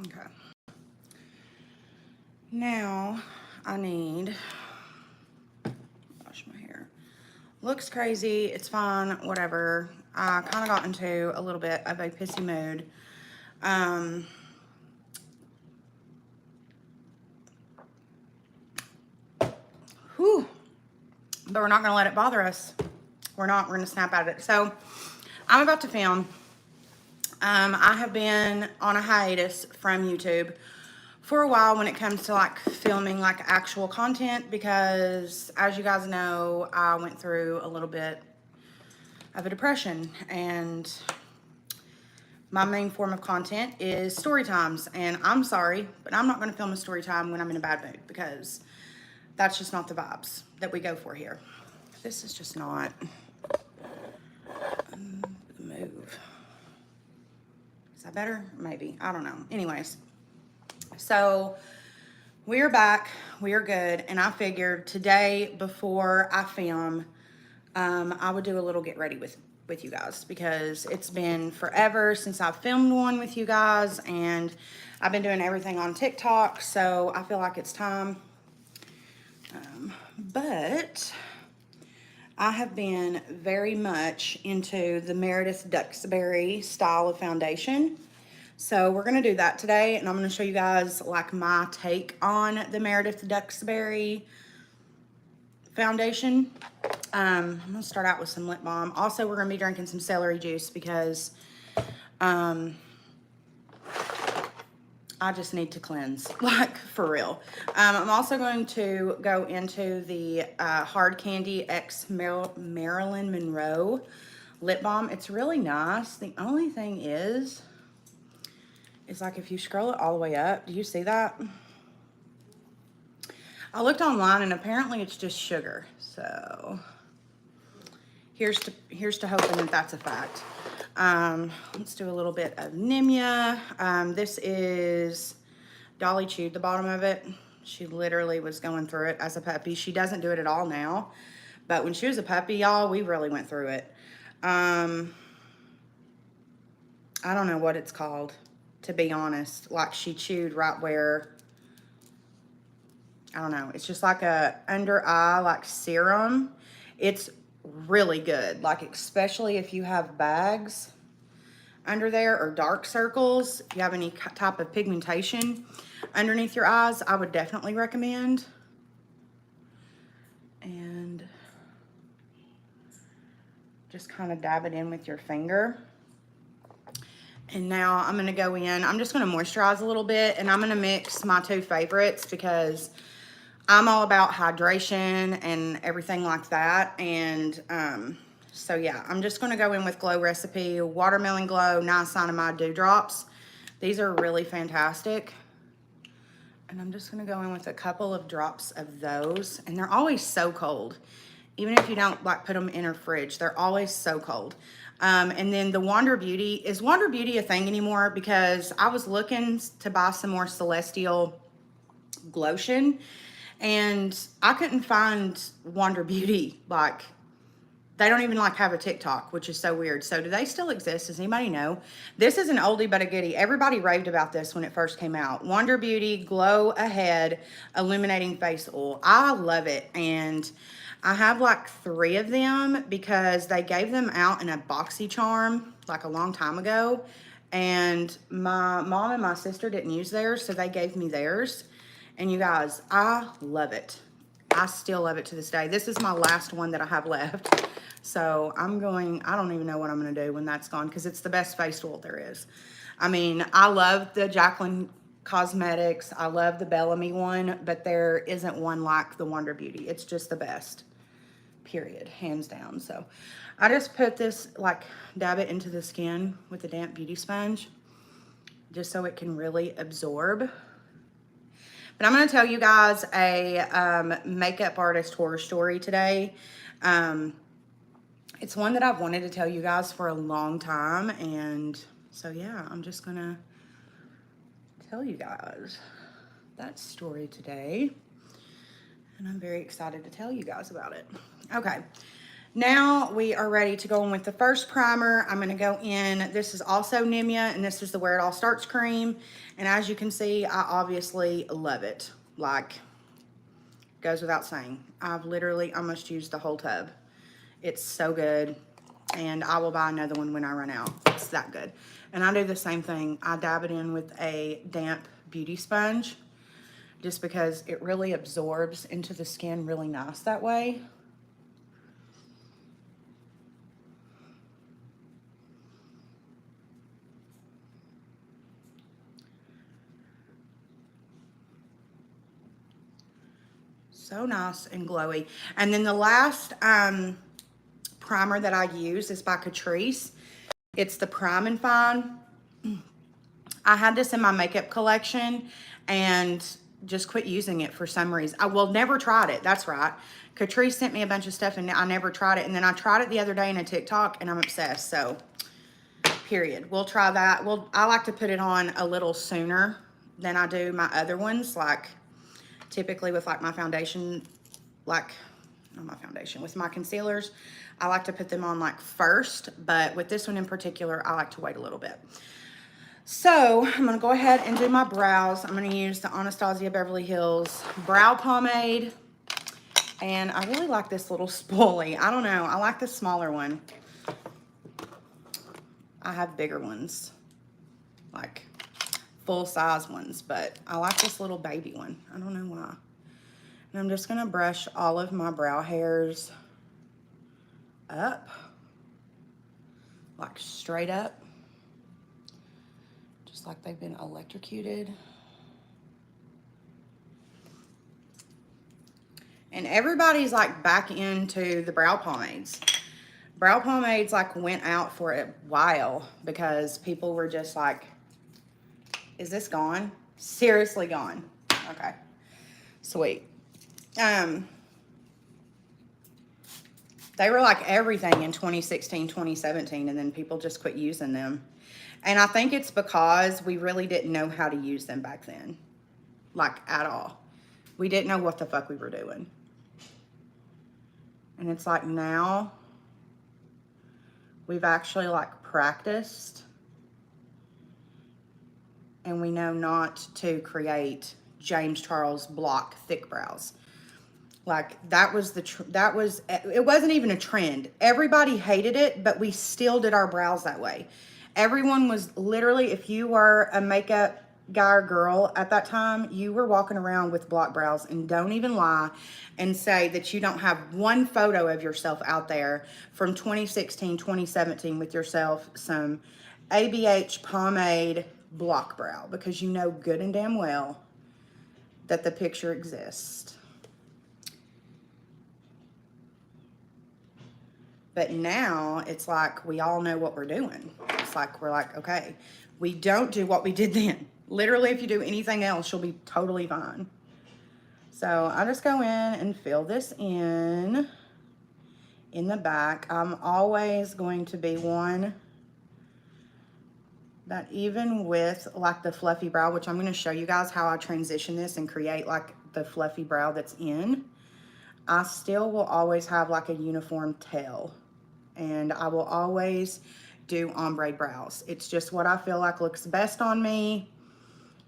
Okay. Now I need wash my hair. Looks crazy. It's fine. Whatever. I kind of got into a little bit of a pissy mood. Um, whew. But we're not going to let it bother us. We're not. We're going to snap out of it. So I'm about to film. I have been on a hiatus from YouTube for a while when it comes to like filming like actual content because as you guys know, I went through a little bit of a depression and my main form of content is story times. And I'm sorry, but I'm not going to film a story time when I'm in a bad mood because that's just not the vibes that we go for here. This is just not the move. Is that better? Maybe. I don't know. Anyways, so we are back. We are good. And I figured today before I film, I would do a little get ready with you guys because it's been forever since I've filmed one with you guys and I've been doing everything on TikTok, so I feel like it's time. But I have been very much into the Meredith Duxbury style of foundation. So we're going to do that today and I'm going to show you guys like my take on the Meredith Duxbury foundation. I'm gonna start out with some lip balm. Also, we're gonna be drinking some celery juice because I just need to cleanse, like for real. I'm also going to go into the Hard Candy X Marilyn Monroe lip balm. It's really nice. The only thing is like if you scroll it all the way up, do you see that? I looked online and apparently it's just sugar. So here's to hoping that that's a fact. Let's do a little bit of Nimya. This is Dolly chewed the bottom of it. She literally was going through it as a puppy. She doesn't do it at all now, but when she was a puppy, y'all, we really went through it. I don't know what it's called, to be honest. Like she chewed right where, I don't know. It's just like a under eye like serum. It's really good, like especially if you have bags under there or dark circles, if you have any type of pigmentation underneath your eyes, I would definitely recommend. And just kind of dab it in with your finger. And now I'm going to go in, I'm just going to moisturize a little bit and I'm going to mix my two favorites because I'm all about hydration and everything like that. And so yeah, I'm just gonna go in with Glow Recipe Watermelon Glow Niacinamide Dewdrops. These are really fantastic. And I'm just gonna go in with a couple of drops of those. And they're always so cold. Even if you don't like put them in a fridge, they're always so cold. And then the Wander Beauty, is Wander Beauty a thing anymore? Because I was looking to buy some more Celestial Glotion and I couldn't find Wander Beauty. Like, they don't even like have a TikTok, which is so weird. So do they still exist? Does anybody know? This is an oldie but a goodie. Everybody raved about this when it first came out. Wander Beauty Glow Ahead Illuminating Face Oil. I love it. And I have like 3 of them because they gave them out in a BoxyCharm like a long time ago. And my mom and my sister didn't use theirs, so they gave me theirs. And you guys, I love it. I still love it to this day. This is my last one that I have left. So I'm going, I don't even know what I'm going to do when that's gone because it's the best face oil there is. I mean, I love the Jaclyn Cosmetics. I love the Bellamy one, but there isn't one like the Wander Beauty. It's just the best, period, hands down. So I just put this, like, dab it into the skin with a damp beauty sponge just so it can really absorb. But I'm going to tell you guys a makeup artist horror story today. It's one that I've wanted to tell you guys for a long time. And so, yeah, I'm just going to tell you guys that story today. And I'm very excited to tell you guys about it. Okay. Now we are ready to go in with the first primer. I'm gonna go in, this is also Nimya, and this is the Where It All Starts cream. And as you can see, I obviously love it. Like, goes without saying. I've literally almost used the whole tub. It's so good. And I will buy another one when I run out. It's that good. And I do the same thing. I dab it in with a damp beauty sponge just because it really absorbs into the skin really nice that way. So nice and glowy. And then the last primer that I use is by Catrice. It's the Prime and Fine. I had this in my makeup collection and just quit using it for some reason. I never tried it. That's right. Catrice sent me a bunch of stuff and I never tried it. And then I tried it the other day in a TikTok and I'm obsessed. So, period. We'll try that. I like to put it on a little sooner than I do my other ones. Like, typically with like my foundation, like, not my foundation, with my concealers, I like to put them on like first. But with this one in particular, I like to wait a little bit. So I'm gonna go ahead and do my brows. I'm gonna use the Anastasia Beverly Hills Brow Pomade. And I really like this little spoolie. I don't know, I like the smaller one. I have bigger ones, like full-size ones, but I like this little baby one. I don't know why. And I'm just gonna brush all of my brow hairs up, like straight up. Just like they've been electrocuted. And everybody's like back into the brow pomades. Brow pomades like went out for a while because people were just like, is this gone? Seriously gone. Okay, sweet. They were like everything in 2016, 2017, and then people just quit using them. And I think it's because we really didn't know how to use them back then. Like, at all. We didn't know what the fuck we were doing. And it's like now, we've actually like practiced. And we know not to create James Charles Block thick brows. Like, that was it wasn't even a trend. Everybody hated it, but we still did our brows that way. Everyone was literally, if you were a makeup guy or girl at that time, you were walking around with block brows. And don't even lie and say that you don't have one photo of yourself out there from 2016, 2017 with yourself some ABH pomade block brow, because you know good and damn well that the picture exists. But now it's like we all know what we're doing. It's like we're like, okay, we don't do what we did then. Literally, if you do anything else, you'll be totally fine. So I just go in and fill this in the back. I'm always going to be one that, even with like the fluffy brow, which I'm going to show you guys how I transition this and create like the fluffy brow that's in, I still will always have like a uniform tail. And I will always do ombre brows. It's just what I feel like looks best on me.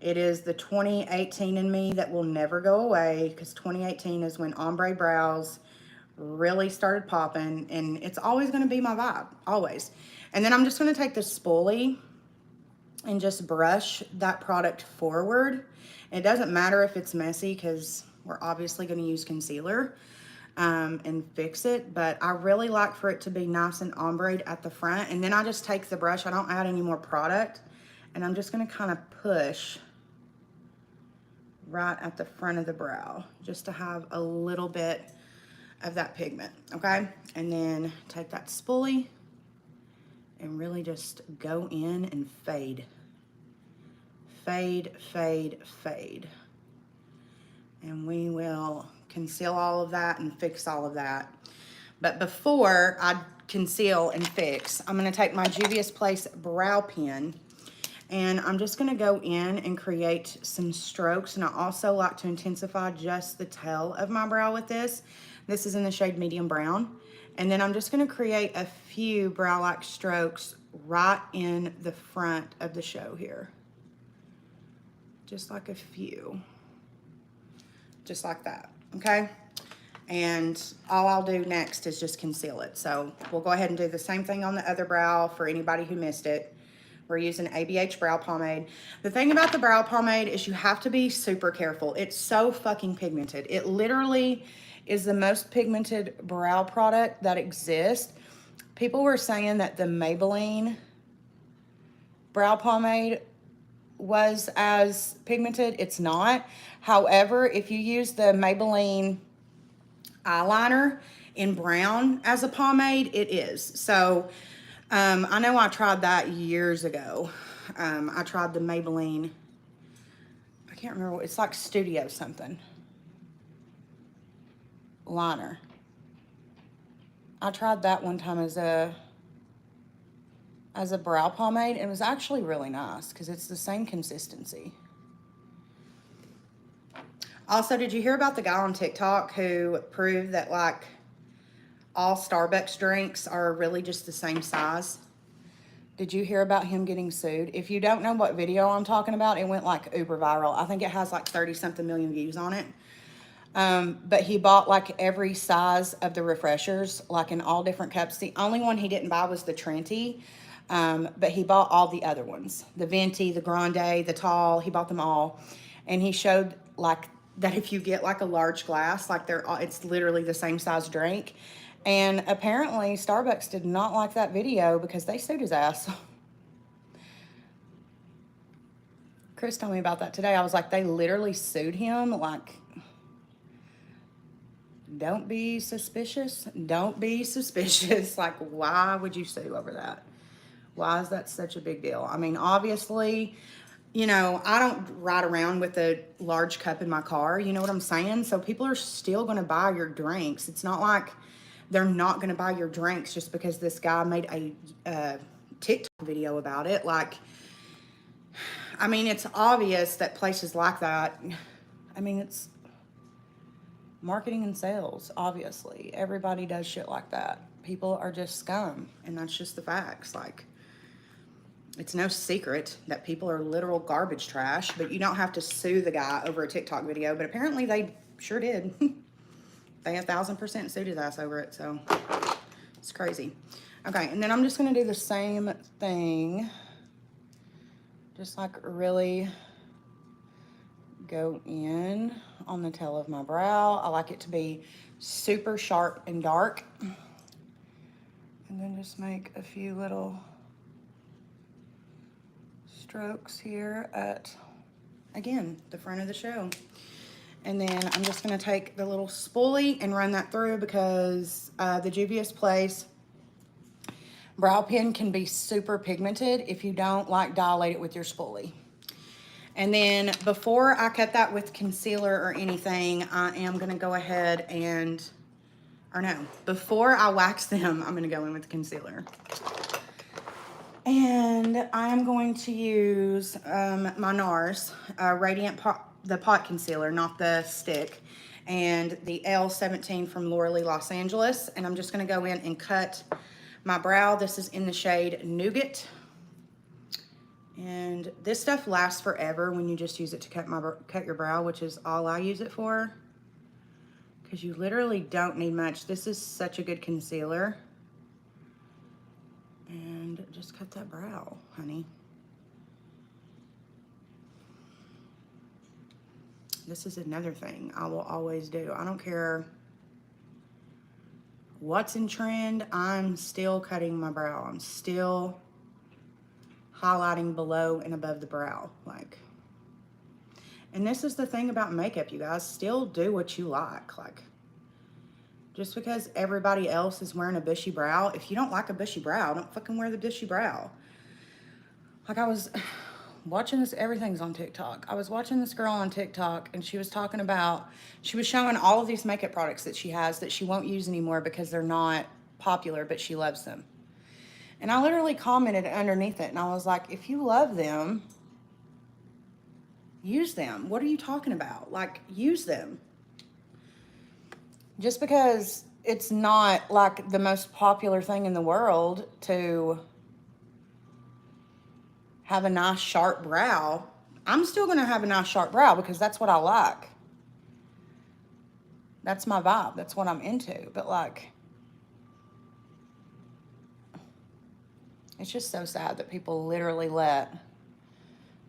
It is the 2018 in me that will never go away, because 2018 is when ombre brows really started popping, and it's always going to be my vibe, always. And then I'm just going to take the spoolie and just brush that product forward. It doesn't matter if it's messy, because we're obviously going to use concealer and fix it, but I really like for it to be nice and ombre at the front. And then I just take the brush, I don't add any more product, and I'm just going to kind of push right at the front of the brow just to have a little bit of that pigment, okay? And then take that spoolie and really just go in and fade. Fade, fade, fade. And we will conceal all of that and fix all of that. But before I conceal and fix, I'm going to take my Juvia's Place brow pen, and I'm just going to go in and create some strokes. And I also like to intensify just the tail of my brow with this. This is in the shade medium brown, And then I'm just going to create a few brow-like strokes right in the front of the show here. Just like a few. Just like that, okay? And all I'll do next is just conceal it. So we'll go ahead and do the same thing on the other brow for anybody who missed it. We're using ABH brow pomade. The thing about the brow pomade is you have to be super careful. It's so fucking pigmented. It literally is the most pigmented brow product that exists. People were saying that the Maybelline brow pomade was as pigmented. It's not. However, if you use the Maybelline eyeliner in brown as a pomade, it is. So I know I tried that years ago. I tried the Maybelline, I can't remember, it's like Studio something liner. I tried that one time as a brow pomade. It was actually really nice because it's the same consistency. Also, did you hear about the guy on TikTok who proved that like all Starbucks drinks are really just the same size? Did you hear about him getting sued? If you don't know what video I'm talking about, it went like uber viral. I think it has like 30-something million views on it. But he bought like every size of the refreshers, like in all different cups. The only one he didn't buy was the Trinity, but he bought all the other ones. The Venti, the Grande, the Tall, he bought them all. And he showed like that if you get like a large glass, like it's literally the same size drink. And apparently Starbucks did not like that video because they sued his ass. Chris told me about that today. I was like, they literally sued him. Like, don't be suspicious. Don't be suspicious. Like, why would you sue over that? Why is that such a big deal? I mean, obviously, you know, I don't ride around with a large cup in my car. You know what I'm saying? So people are still going to buy your drinks. It's not like they're not going to buy your drinks just because this guy made a TikTok video about it. Like, I mean, it's obvious that places like that, I mean, it's marketing and sales, obviously. Everybody does shit like that. People are just scum, and that's just the facts. Like, it's no secret that people are literal garbage trash, but you don't have to sue the guy over a TikTok video, but apparently they sure did. They 1,000% sued his ass over it, so it's crazy. Okay, and then I'm just gonna do the same thing. Just like really go in on the tail of my brow. I like it to be super sharp and dark. And then just make a few little strokes here at, again, the front of the show. And then I'm just gonna take the little spoolie and run that through because the Juvia's Place brow pen can be super pigmented if you don't like dilate it with your spoolie. And then before I cut that with concealer or anything, I am gonna go ahead and, or no, before I wax them, I'm gonna go in with concealer. And I'm going to use my NARS Radiant the pot concealer, not the stick, and the L17 from Laura Lee Los Angeles. And I'm just gonna go in and cut my brow. This is in the shade Nougat. And this stuff lasts forever when you just use it to cut your brow, which is all I use it for. Because you literally don't need much. This is such a good concealer. And just cut that brow, honey. This is another thing I will always do. I don't care what's in trend. I'm still cutting my brow. I'm still highlighting below and above the brow. Like, and this is the thing about makeup, you guys. Still do what you like. Like, just because everybody else is wearing a bushy brow, if you don't like a bushy brow, don't fucking wear the bushy brow. Like, I was watching this, everything's on TikTok. I was watching this girl on TikTok and she was talking about, she was showing all of these makeup products that she has that she won't use anymore because they're not popular, but she loves them. And I literally commented underneath it and I was like, if you love them, use them. What are you talking about? Like, use them. Just because it's not like the most popular thing in the world to have a nice sharp brow. I'm still going to have a nice sharp brow because that's what I like. That's my vibe. That's what I'm into. But like, it's just so sad that people literally let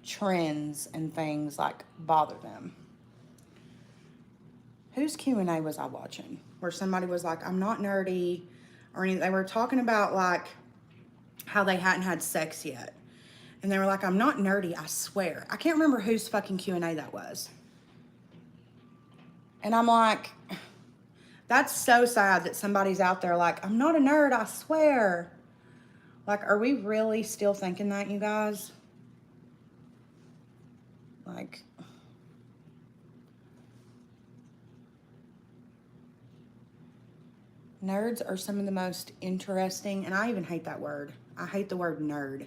trends and things like bother them. Whose Q&A was I watching? Where somebody was like, I'm not nerdy or anything. They were talking about like how they hadn't had sex yet. And they were like, I'm not nerdy, I swear. I can't remember whose fucking Q&A that was. And I'm like, that's so sad that somebody's out there like, I'm not a nerd, I swear. Like, are we really still thinking that, you guys? Like, nerds are some of the most interesting, and I even hate that word. I hate the word nerd.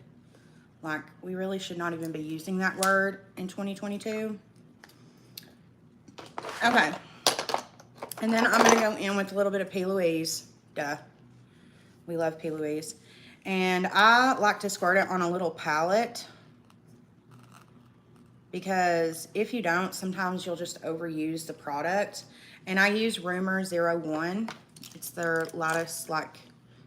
Like, we really should not even be using that word in 2022. Okay. And then I'm going to go in with a little bit of P. Louise. Duh. We love P. Louise. And I like to squirt it on a little palette. Because if you don't, sometimes you'll just overuse the product. And I use Rumor 01. It's their lightest, like,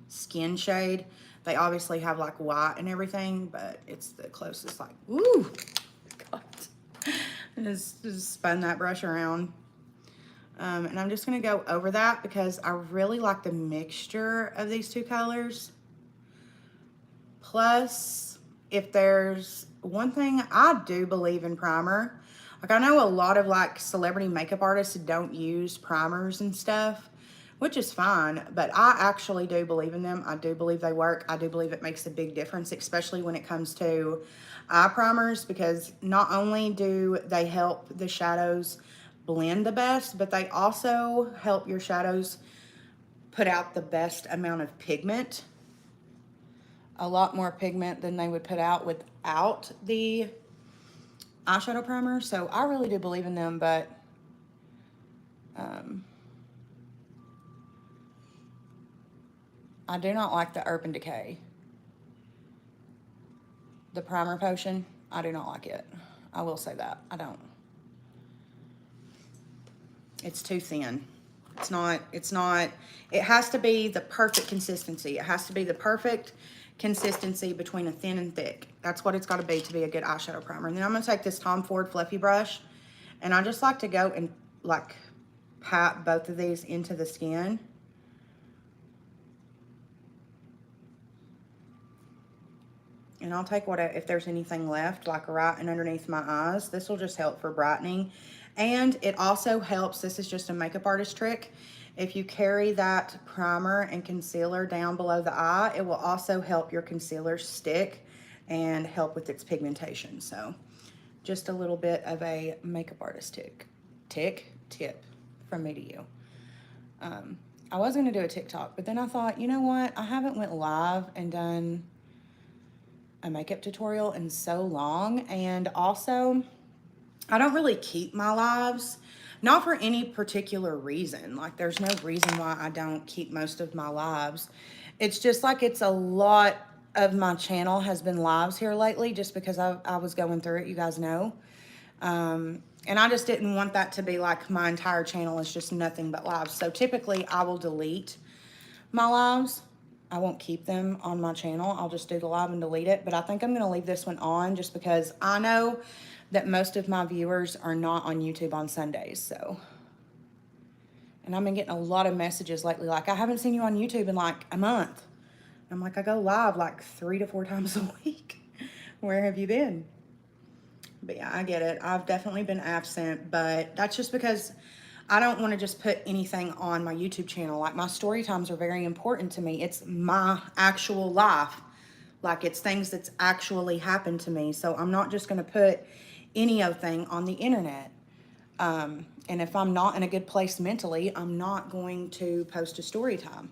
skin shade. They obviously have, like, white and everything. But it's the closest, like, woo! God. And just spun that brush around. And I'm just going to go over that because I really like the mixture of these two colors. Plus, if there's one thing, I do believe in primer. Like, I know a lot of like celebrity makeup artists don't use primers and stuff, which is fine, but I actually do believe in them. I do believe they work. I do believe it makes a big difference, especially when it comes to eye primers, because not only do they help the shadows blend the best, but they also help your shadows put out the best amount of pigment. A lot more pigment than they would put out without the eyeshadow primer. So I really do believe in them, but I do not like the Urban Decay. The primer potion, I do not like it. I will say that. I don't. It's too thin. It's not, it has to be the perfect consistency. It has to be the perfect consistency between a thin and thick. That's what it's got to be a good eyeshadow primer. And then I'm going to take this Tom Ford fluffy brush, and I just like to go and like pat both of these into the skin. And I'll take if there's anything left, like right and underneath my eyes. This will just help for brightening. And it also helps, this is just a makeup artist trick. If you carry that primer and concealer down below the eye, it will also help your concealer stick and help with its pigmentation. So just a little bit of a makeup artist tip from me to you. I was going to do a TikTok, but then I thought, you know what? I haven't went live and done a makeup tutorial in so long. And also, I don't really keep my lives, not for any particular reason. Like, there's no reason why I don't keep most of my lives. It's just like it's a lot of my channel has been lives here lately just because I was going through it, you guys know. And I just didn't want that to be like my entire channel is just nothing but lives. So typically I will delete my lives. I won't keep them on my channel. I'll just do the live and delete it. But I think I'm going to leave this one on just because I know that most of my viewers are not on YouTube on Sundays. So, and I've been getting a lot of messages lately like, I haven't seen you on YouTube in like a month. I'm like, I go live like 3 to 4 times a week. Where have you been? But yeah, I get it. I've definitely been absent, but that's just because I don't want to just put anything on my YouTube channel. Like, my story times are very important to me. It's my actual life. Like, it's things that's actually happened to me. So I'm not just going to put any old thing on the internet. And if I'm not in a good place mentally, I'm not going to post a story time.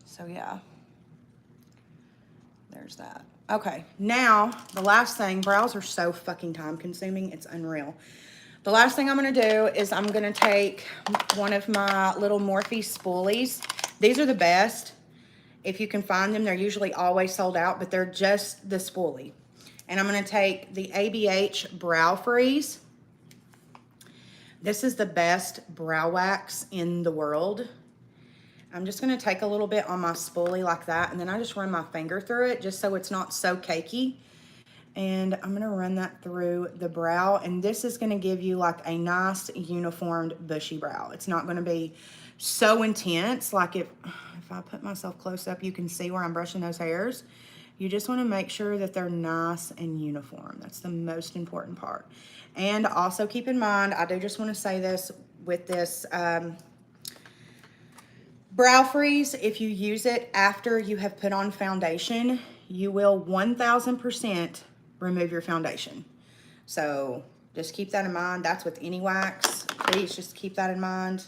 So yeah, there's that. Okay, now the last thing, brows are so fucking time consuming. It's unreal. The last thing I'm going to do is I'm going to take one of my little Morphe spoolies. These are the best. If you can find them, they're usually always sold out, but they're just the spoolie. And I'm going to take the ABH Brow Freeze. This is the best brow wax in the world. I'm just going to take a little bit on my spoolie like that, and then I just run my finger through it just so it's not so cakey. And I'm going to run that through the brow, and this is going to give you like a nice uniformed bushy brow. It's not going to be so intense. Like if I put myself close up, you can see where I'm brushing those hairs. You just want to make sure that they're nice and uniform. That's the most important part. And also keep in mind, I do just want to say this with this brow freeze, if you use it after you have put on foundation, you will 1000% remove your foundation. So just keep that in mind. That's with any wax. Please just keep that in mind,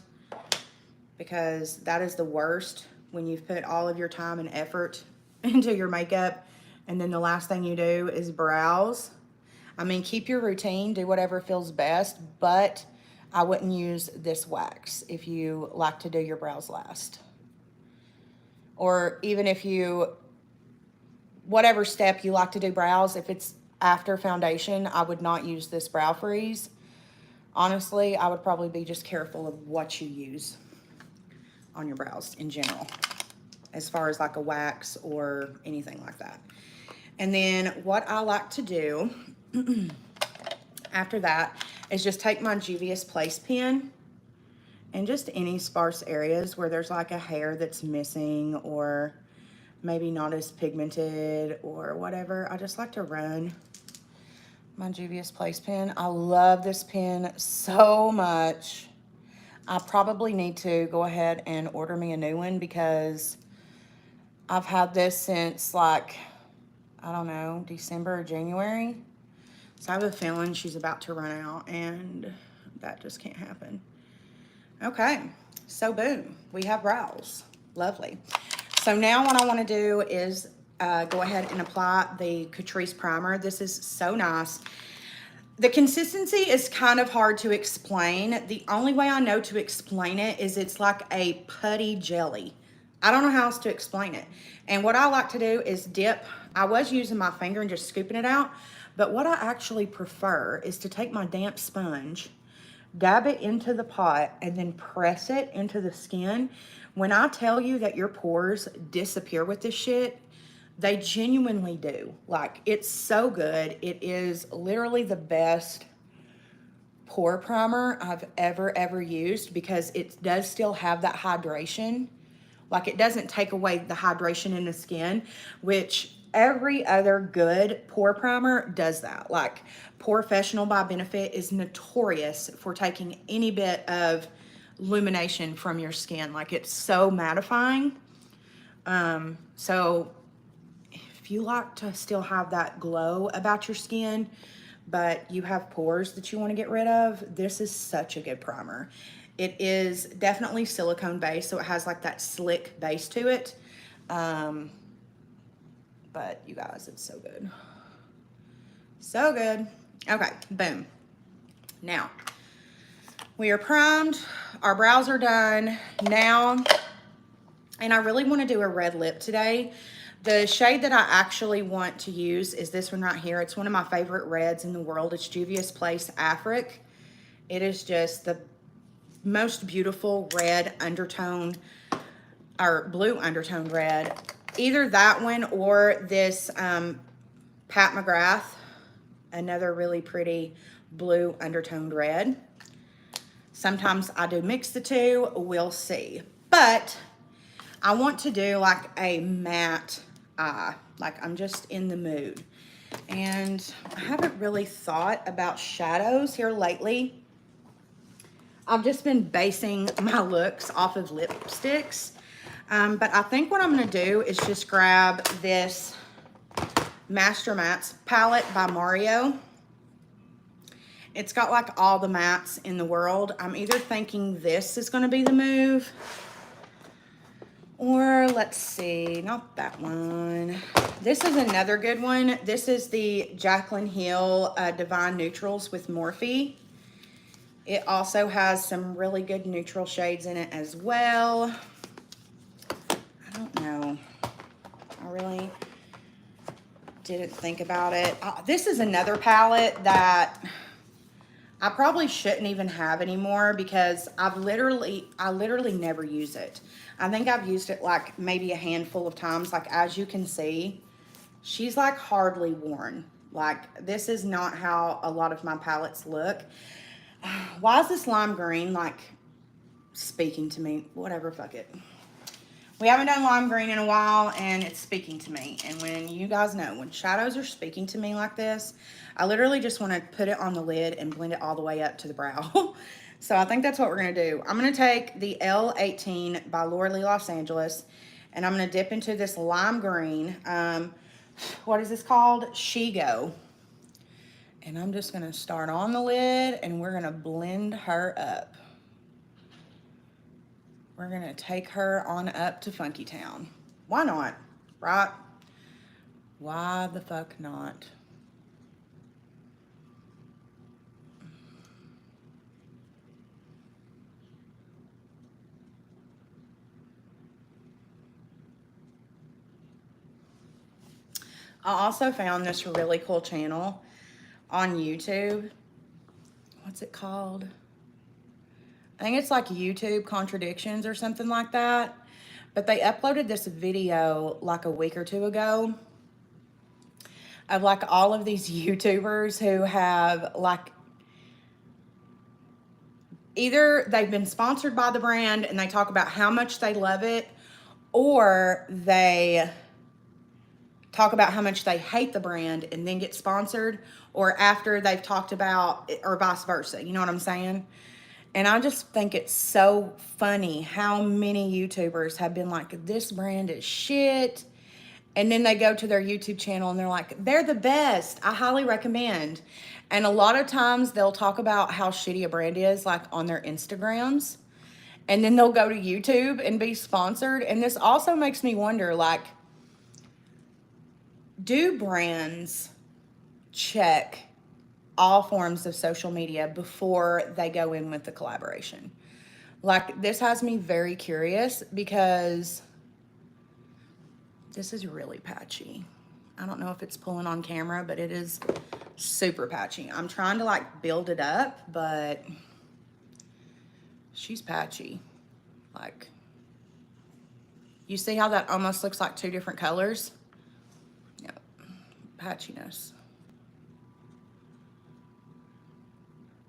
because that is the worst when you've put all of your time and effort into your makeup and then the last thing you do is brows. I mean, keep your routine, do whatever feels best, but I wouldn't use this wax if you like to do your brows last. Or even if you, whatever step you like to do brows, if it's after foundation, I would not use this brow freeze. Honestly, I would probably be just careful of what you use on your brows in general, as far as like a wax or anything like that. And then what I like to do after that is just take my Juvia's Place pen and just any sparse areas where there's like a hair that's missing or maybe not as pigmented or whatever. I just like to run my Juvia's Place pen. I love this pen so much. I probably need to go ahead and order me a new one because I've had this since like, I don't know, December or January. So I have a feeling she's about to run out and that just can't happen. Okay, so boom, we have brows. Lovely. So now what I want to do is go ahead and apply the Catrice primer. This is so nice. The consistency is kind of hard to explain. The only way I know to explain it is it's like a putty jelly. I don't know how else to explain it. And what I like to do is dip. I was using my finger and just scooping it out, but what I actually prefer is to take my damp sponge, dab it into the pot, and then press it into the skin. When I tell you that your pores disappear with this shit, they genuinely do. Like, it's so good. It is literally the best pore primer I've ever used because it does still have that hydration. Like, it doesn't take away the hydration in the skin, which every other good pore primer does that. Like, POREfessional by Benefit is notorious for taking any bit of illumination from your skin. Like, it's so mattifying. So if you like to still have that glow about your skin, but you have pores that you want to get rid of, this is such a good primer. It is definitely silicone based, so it has like that slick base to it. But you guys, it's so good. So good. Okay, boom. Now, we are primed. Our brows are done. Now, and I really want to do a red lip today. The shade that I actually want to use is this one right here. It's one of my favorite reds in the world. It's Juvia's Place Afric. It is just the most beautiful red undertone, or blue undertone red. Either that one or this Pat McGrath, another really pretty blue undertoned red. Sometimes I do mix the two, we'll see. But I want to do like a matte eye, like I'm just in the mood. And I haven't really thought about shadows here lately. I've just been basing my looks off of lipsticks. But I think what I'm gonna do is just grab this Master Mattes palette by Mario. It's got like all the mattes in the world. I'm either thinking this is gonna be the move, or let's see, not that one. This is another good one. This is the Jaclyn Hill Divine Neutrals with Morphe. It also has some really good neutral shades in it as well. I don't know. I really didn't think about it. This is another palette that I probably shouldn't even have anymore because I literally never use it. I think I've used it like maybe a handful of times. Like, as you can see, she's like hardly worn. Like, this is not how a lot of my palettes look. Why is this lime green like speaking to me? Whatever, fuck it. We haven't done lime green in a while, and it's speaking to me. And when you guys know, when shadows are speaking to me like this, I literally just want to put it on the lid and blend it all the way up to the brow. So I think that's what we're going to do. I'm going to take the L18 by Laura Lee Los Angeles, and I'm going to dip into this lime green. What is this called? Shigo. And I'm just going to start on the lid, and we're going to blend her up. We're going to take her on up to Funky Town. Why not? Right? Why the fuck not? I also found this really cool channel on YouTube. What's it called? I think it's like YouTube Contradictions or something like that. But they uploaded this video like a week or two ago of like all of these YouTubers who have like either they've been sponsored by the brand and they talk about how much they love it, or they talk about how much they hate the brand and then get sponsored, or after they've talked about it, or vice versa. You know what I'm saying? And I just think it's so funny how many YouTubers have been like, this brand is shit. And then they go to their YouTube channel and they're like, they're the best. I highly recommend. And a lot of times they'll talk about how shitty a brand is, like on their Instagrams. And then they'll go to YouTube and be sponsored. And this also makes me wonder, like, do brands check all forms of social media before they go in with the collaboration? Like, this has me very curious because this is really patchy. I don't know if it's pulling on camera, but it is super patchy. I'm trying to like build it up, but she's patchy. Like, you see how that almost looks like two different colors? Yep, patchiness.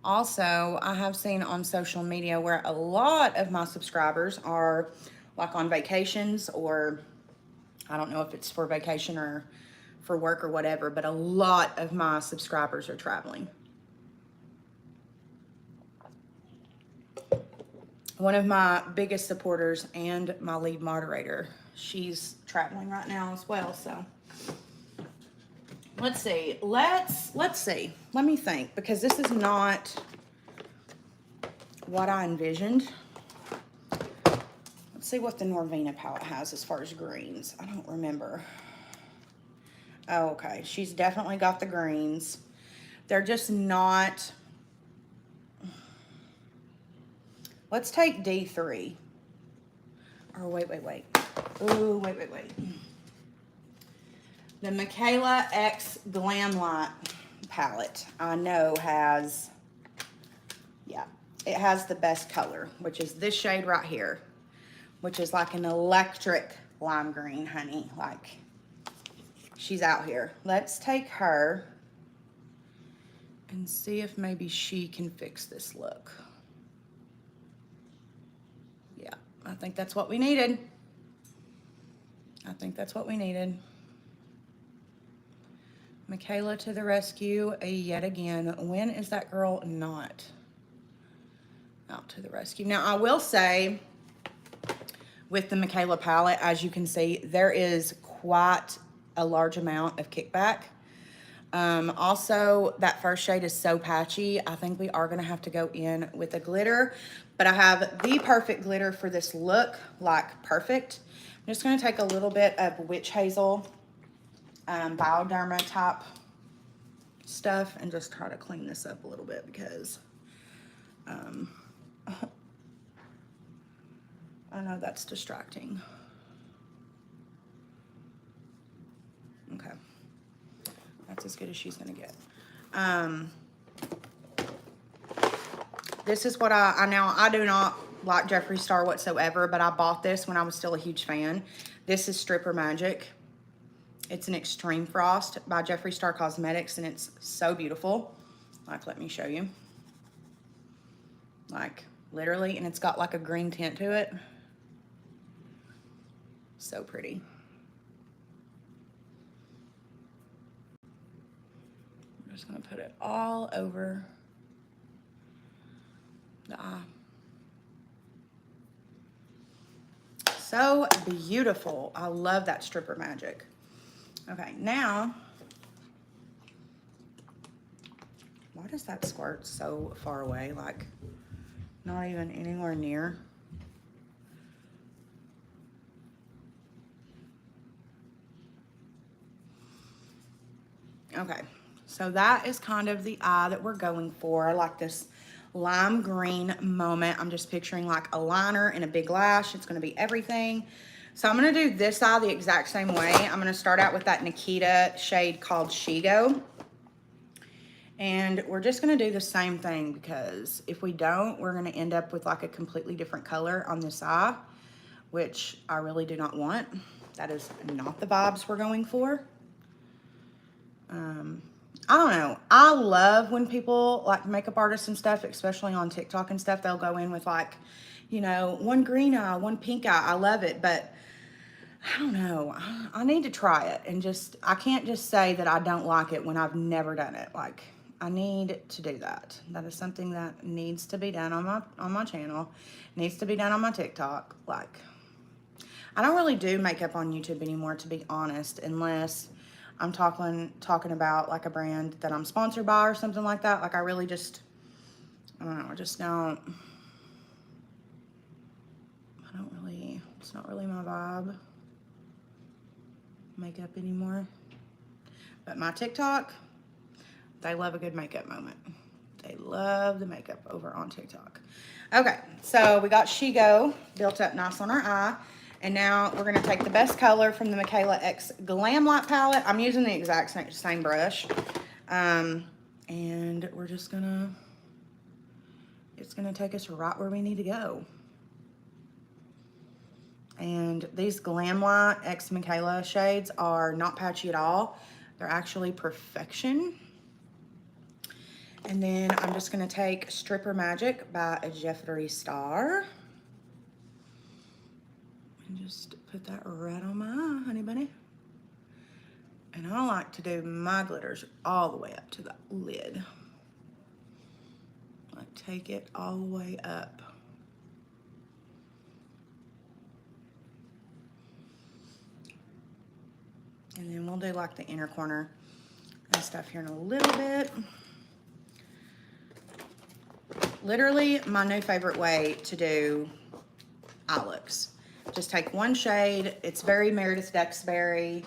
Also, I have seen on social media where a lot of my subscribers are like on vacations, or I don't know if it's for vacation or for work or whatever, but a lot of my subscribers are traveling. One of my biggest supporters and my lead moderator, she's traveling right now as well, so let's see. Let's see. Let me think, because this is not what I envisioned. Let's see what the Norvina palette has as far as greens. I don't remember. Oh, okay. She's definitely got the greens. They're just not. Let's take D3. Or wait. Ooh, wait. The Michaela X Glamlight palette, I know has, yeah, it has the best color, which is this shade right here, which is like an electric lime green, honey. Like, she's out here. Let's take her and see if maybe she can fix this look. Yeah, I think that's what we needed. Michaela to the rescue yet again. When is that girl not out to the rescue? Now, I will say, with the Michaela palette, as you can see, there is quite a large amount of kickback. Also, that first shade is so patchy. I think we are going to have to go in with a glitter, but I have the perfect glitter for this look, like perfect. I'm just going to take a little bit of Witch Hazel Bioderma type stuff and just try to clean this up a little bit, because I know that's distracting. Okay. That's as good as she's gonna get. This is what I now, I do not like Jeffree Star whatsoever, but I bought this when I was still a huge fan. This is Stripper Magic. It's an Extreme Frost by Jeffree Star Cosmetics, and it's so beautiful. Like, let me show you. Like, literally, and it's got like a green tint to it. So pretty. I'm just gonna put it all over the eye. So beautiful. I love that Stripper Magic. Okay, now, why does that squirt so far away? Like, not even anywhere near. Okay, so that is kind of the eye that we're going for. I like this lime green moment. I'm just picturing like a liner and a big lash. It's gonna be everything. So I'm gonna do this eye the exact same way. I'm gonna start out with that Nikita shade called Shigo. And we're just gonna do the same thing, because if we don't, we're gonna end up with like a completely different color on this eye, which I really do not want. That is not the vibes we're going for. I don't know. I love when people, like makeup artists and stuff, especially on TikTok and stuff, they'll go in with like, you know, one green eye, one pink eye. I love it, but I don't know. I need to try it, and just, I can't just say that I don't like it when I've never done it. Like, I need to do that. That is something that needs to be done on my channel. Needs to be done on my TikTok. Like, I don't really do makeup on YouTube anymore, to be honest, unless I'm talking about like a brand that I'm sponsored by or something like that. Like, I really just, I don't know, it's not really my vibe, makeup anymore. But my TikTok, they love a good makeup moment. They love the makeup over on TikTok. Okay, so we got Shigo built up nice on our eye. And now we're gonna take the best color from the Michaela X Glam Light palette. I'm using the exact same brush. And we're just gonna, it's gonna take us right where we need to go. And these Glam Light X Michaela shades are not patchy at all. They're actually perfection. And then I'm just gonna take Stripper Magic by Jeffree Star. And just put that right on my eye, honey bunny. And I like to do my glitters all the way up to the lid. Like, take it all the way up. And then we'll do like the inner corner and stuff here in a little bit. Literally my new favorite way to do eye looks. Just take one shade. It's very Meredith Duxbury.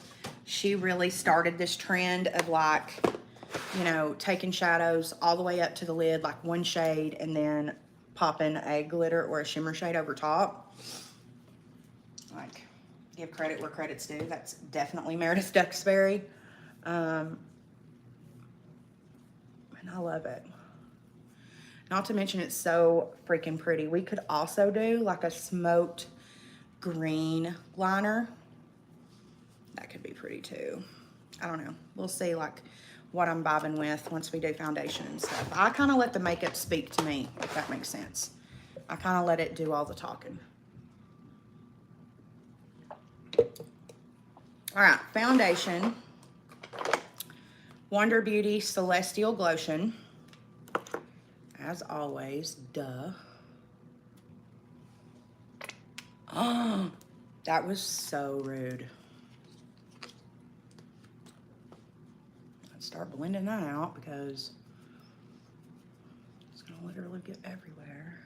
She really started this trend of like, you know, taking shadows all the way up to the lid, like one shade, and then popping a glitter or a shimmer shade over top. Like, give credit where credit's due. That's definitely Meredith Duxbury. And I love it. Not to mention it's so freaking pretty. We could also do like a smoked green liner. That could be pretty too. I don't know. We'll see like what I'm vibing with once we do foundation and stuff. I kind of let the makeup speak to me, if that makes sense. I kind of let it do all the talking. All right, foundation. Wonder Beauty Celestial Glotion. As always, duh. Oh, that was so rude. Let's start blending that out, because it's gonna literally get everywhere.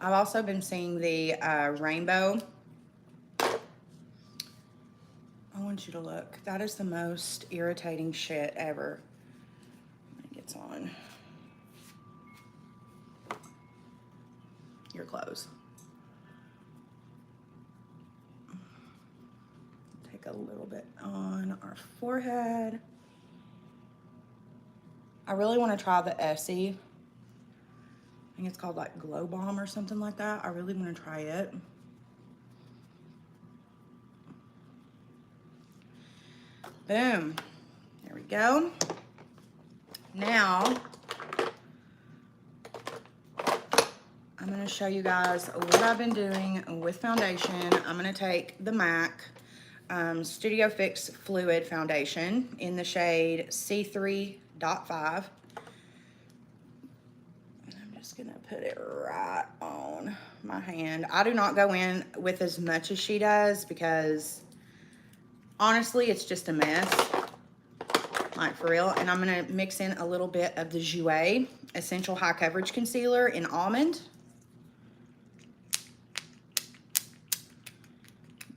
I've also been seeing the rainbow. I want want you to look. That is the most irritating shit ever. It gets on your clothes. Take a little bit on our forehead. I really want to try the Essie. I think it's called like Glow Bomb or something like that. I really want to try it. Boom. There we go. Now, I'm going to show you guys what I've been doing with foundation. I'm going to take the MAC Studio Fix Fluid Foundation in the shade C3.5. I'm just going to put it right on my hand. I do not go in with as much as she does because honestly, it's just a mess. Like for real. And I'm going to mix in a little bit of the Jouer Essential High Coverage Concealer in Almond.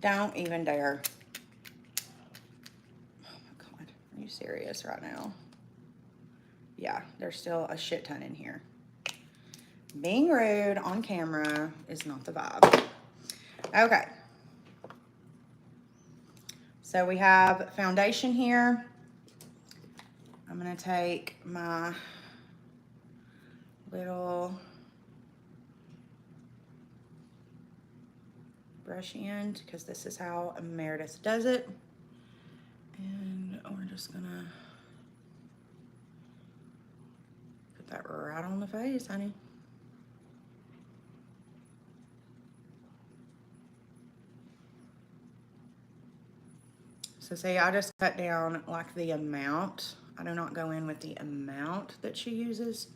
Don't even dare. Oh my God. Are you serious right now? Yeah, there's still a shit ton in here. Being rude on camera is not the vibe. Okay. So we have foundation here. I'm going to take my little brush end because this is how Meredith does it. And we're just going to put that right on the face, honey. So see, I just cut down like the amount. I do not go in with the amount that she uses,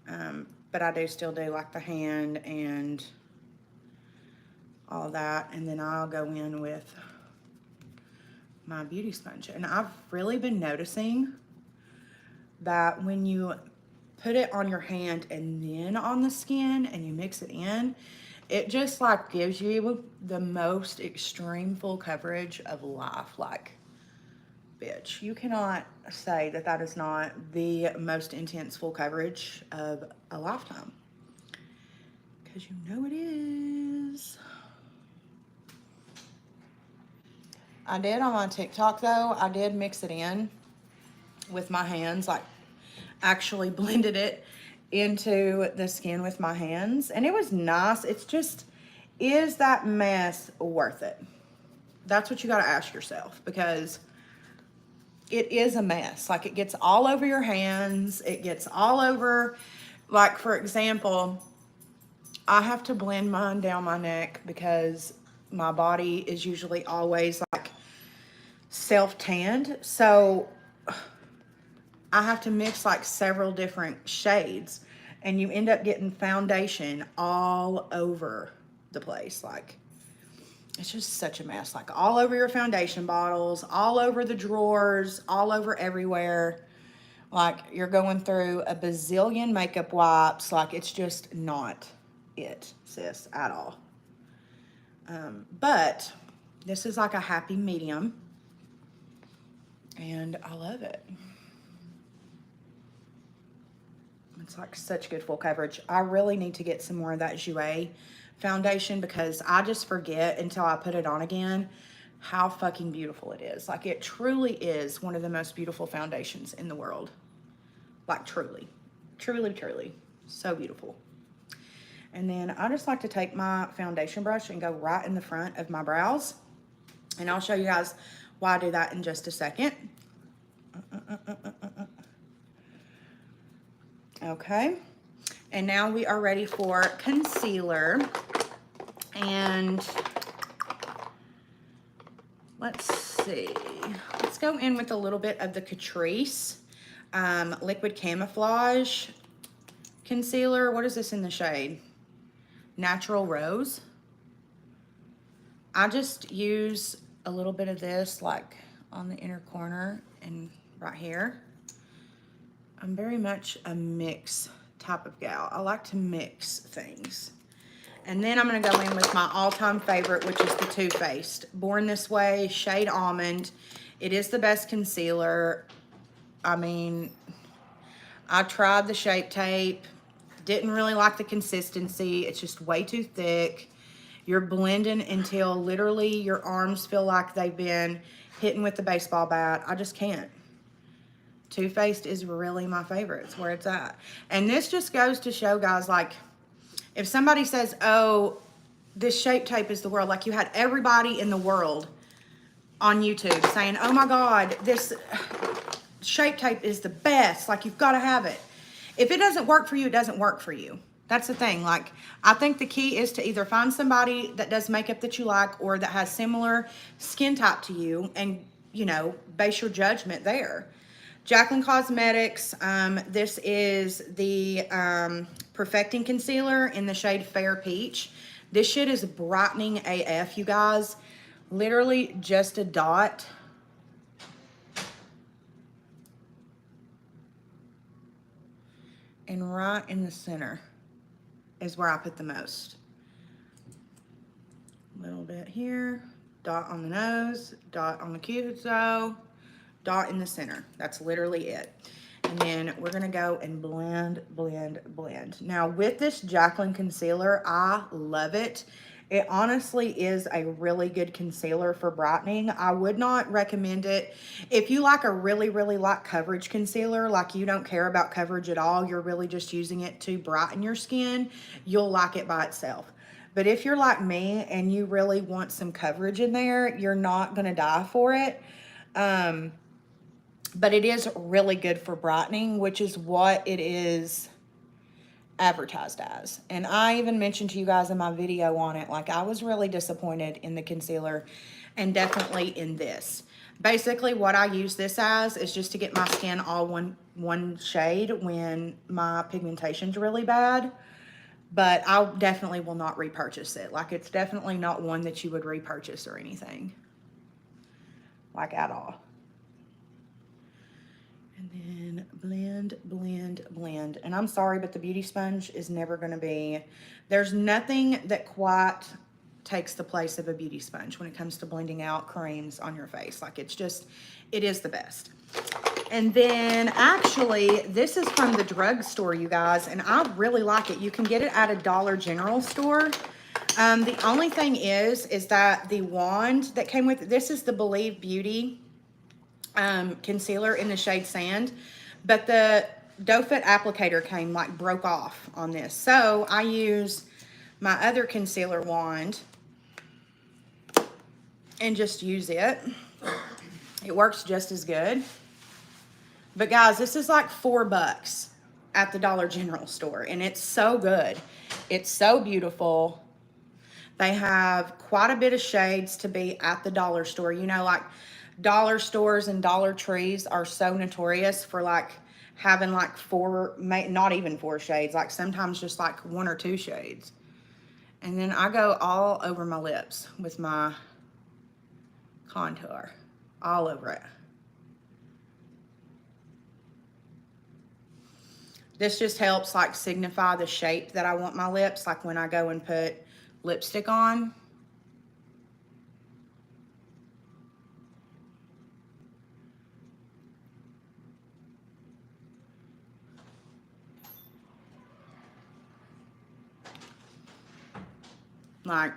but I do still do like the hand and all that. And then I'll go in with my beauty sponge. And I've really been noticing that when you put it on your hand and then on the skin and you mix it in, it just like gives you the most extreme full coverage of life. Like, bitch, you cannot say that that is not the most intense full coverage of a lifetime. Because you know it is. I did on my TikTok though, I did mix it in with my hands, like actually blended it into the skin with my hands, and it was nice. It's just, is that mess worth it? That's what you got to ask yourself, because it is a mess. Like, it gets all over your hands, it gets all over, like for example, I have to blend mine down my neck because my body is usually always like self-tanned, so I have to mix like several different shades, and you end up getting foundation all over the place. Like, it's just such a mess. Like, all over your foundation bottles, all over the drawers, all over everywhere. Like, you're going through a bazillion makeup wipes. Like, it's just not it, sis, at all. But this is like a happy medium, and I love it. It's like such good full coverage. I really need to get some more of that Jouer foundation because I just forget until I put it on again how fucking beautiful it is. Like, it truly is one of the most beautiful foundations in the world. Like, truly, truly, truly. So beautiful. And then I just like to take my foundation brush and go right in the front of my brows. And I'll show you guys why I do that in just a second. Okay, and now we are ready for concealer. And let's see, let's go in with a little bit of the Catrice Liquid Camouflage Concealer. What is this in the shade? Natural Rose. I just use a little bit of this like on the inner corner and right here. I'm very much a mix type of gal. I like to mix things. And then I'm going to go in with my all-time favorite, which is the Too Faced Born This Way Shade Almond. It is the best concealer. I mean, I tried the Shape Tape. Didn't really like the consistency. It's just way too thick. You're blending until literally your arms feel like they've been hitting with the baseball bat. I just can't. Too Faced is really my favorite. It's where it's at. And this just goes to show, guys, like, if somebody says, oh, this Shape Tape is the world, like you had everybody in the world on YouTube saying, oh my God, this Shape Tape is the best. Like, you've got to have it. If it doesn't work for you, it doesn't work for you. That's the thing. Like, I think the key is to either find somebody that does makeup that you like or that has similar skin type to you and, you know, base your judgment there. Jaclyn Cosmetics, this is the Perfecting Concealer in the shade Fair Peach. This shit is brightening AF, you guys. Literally just a dot. And right in the center is where I put the most. A little bit here, dot on the nose, dot on the Q-Zo, dot in the center. That's literally it. And then we're gonna go and blend, blend, blend. Now with this Jaclyn concealer, I love it. It honestly is a really good concealer for brightening. I would not recommend it. If you like a really, really light coverage concealer, like you don't care about coverage at all, you're really just using it to brighten your skin, you'll like it by itself. But if you're like me and you really want some coverage in there, you're not gonna die for it. But it is really good for brightening, which is what it is advertised as. And I even mentioned to you guys in my video on it, like I was really disappointed in the concealer and definitely in this. Basically what I use this as is just to get my skin all one shade when my pigmentation's really bad. But I definitely will not repurchase it. Like, it's definitely not one that you would repurchase or anything. Like, at all. And then blend, blend, blend. And I'm sorry, but the beauty sponge is never going to be... There's nothing that quite takes the place of a beauty sponge when it comes to blending out creams on your face. Like, it's just... It is the best. And then, actually, this is from the drugstore, you guys, and I really like it. You can get it at a Dollar General store. The only thing is that the wand that came with it, this is the Believe Beauty concealer in the shade Sand, but the doe foot applicator came, like, broke off on this. So, I use my other concealer wand and just use it. It works just as good. But guys, this is like $4 at the Dollar General store, and it's so good. It's so beautiful. They have quite a bit of shades to be at the dollar store. You know, like dollar stores and Dollar Trees are so notorious for like having like not even 4 shades, like sometimes just like 1 or 2 shades. And then I go all over my lips with my contour, all over it. This just helps like signify the shape that I want my lips, like when I go and put lipstick on. Like,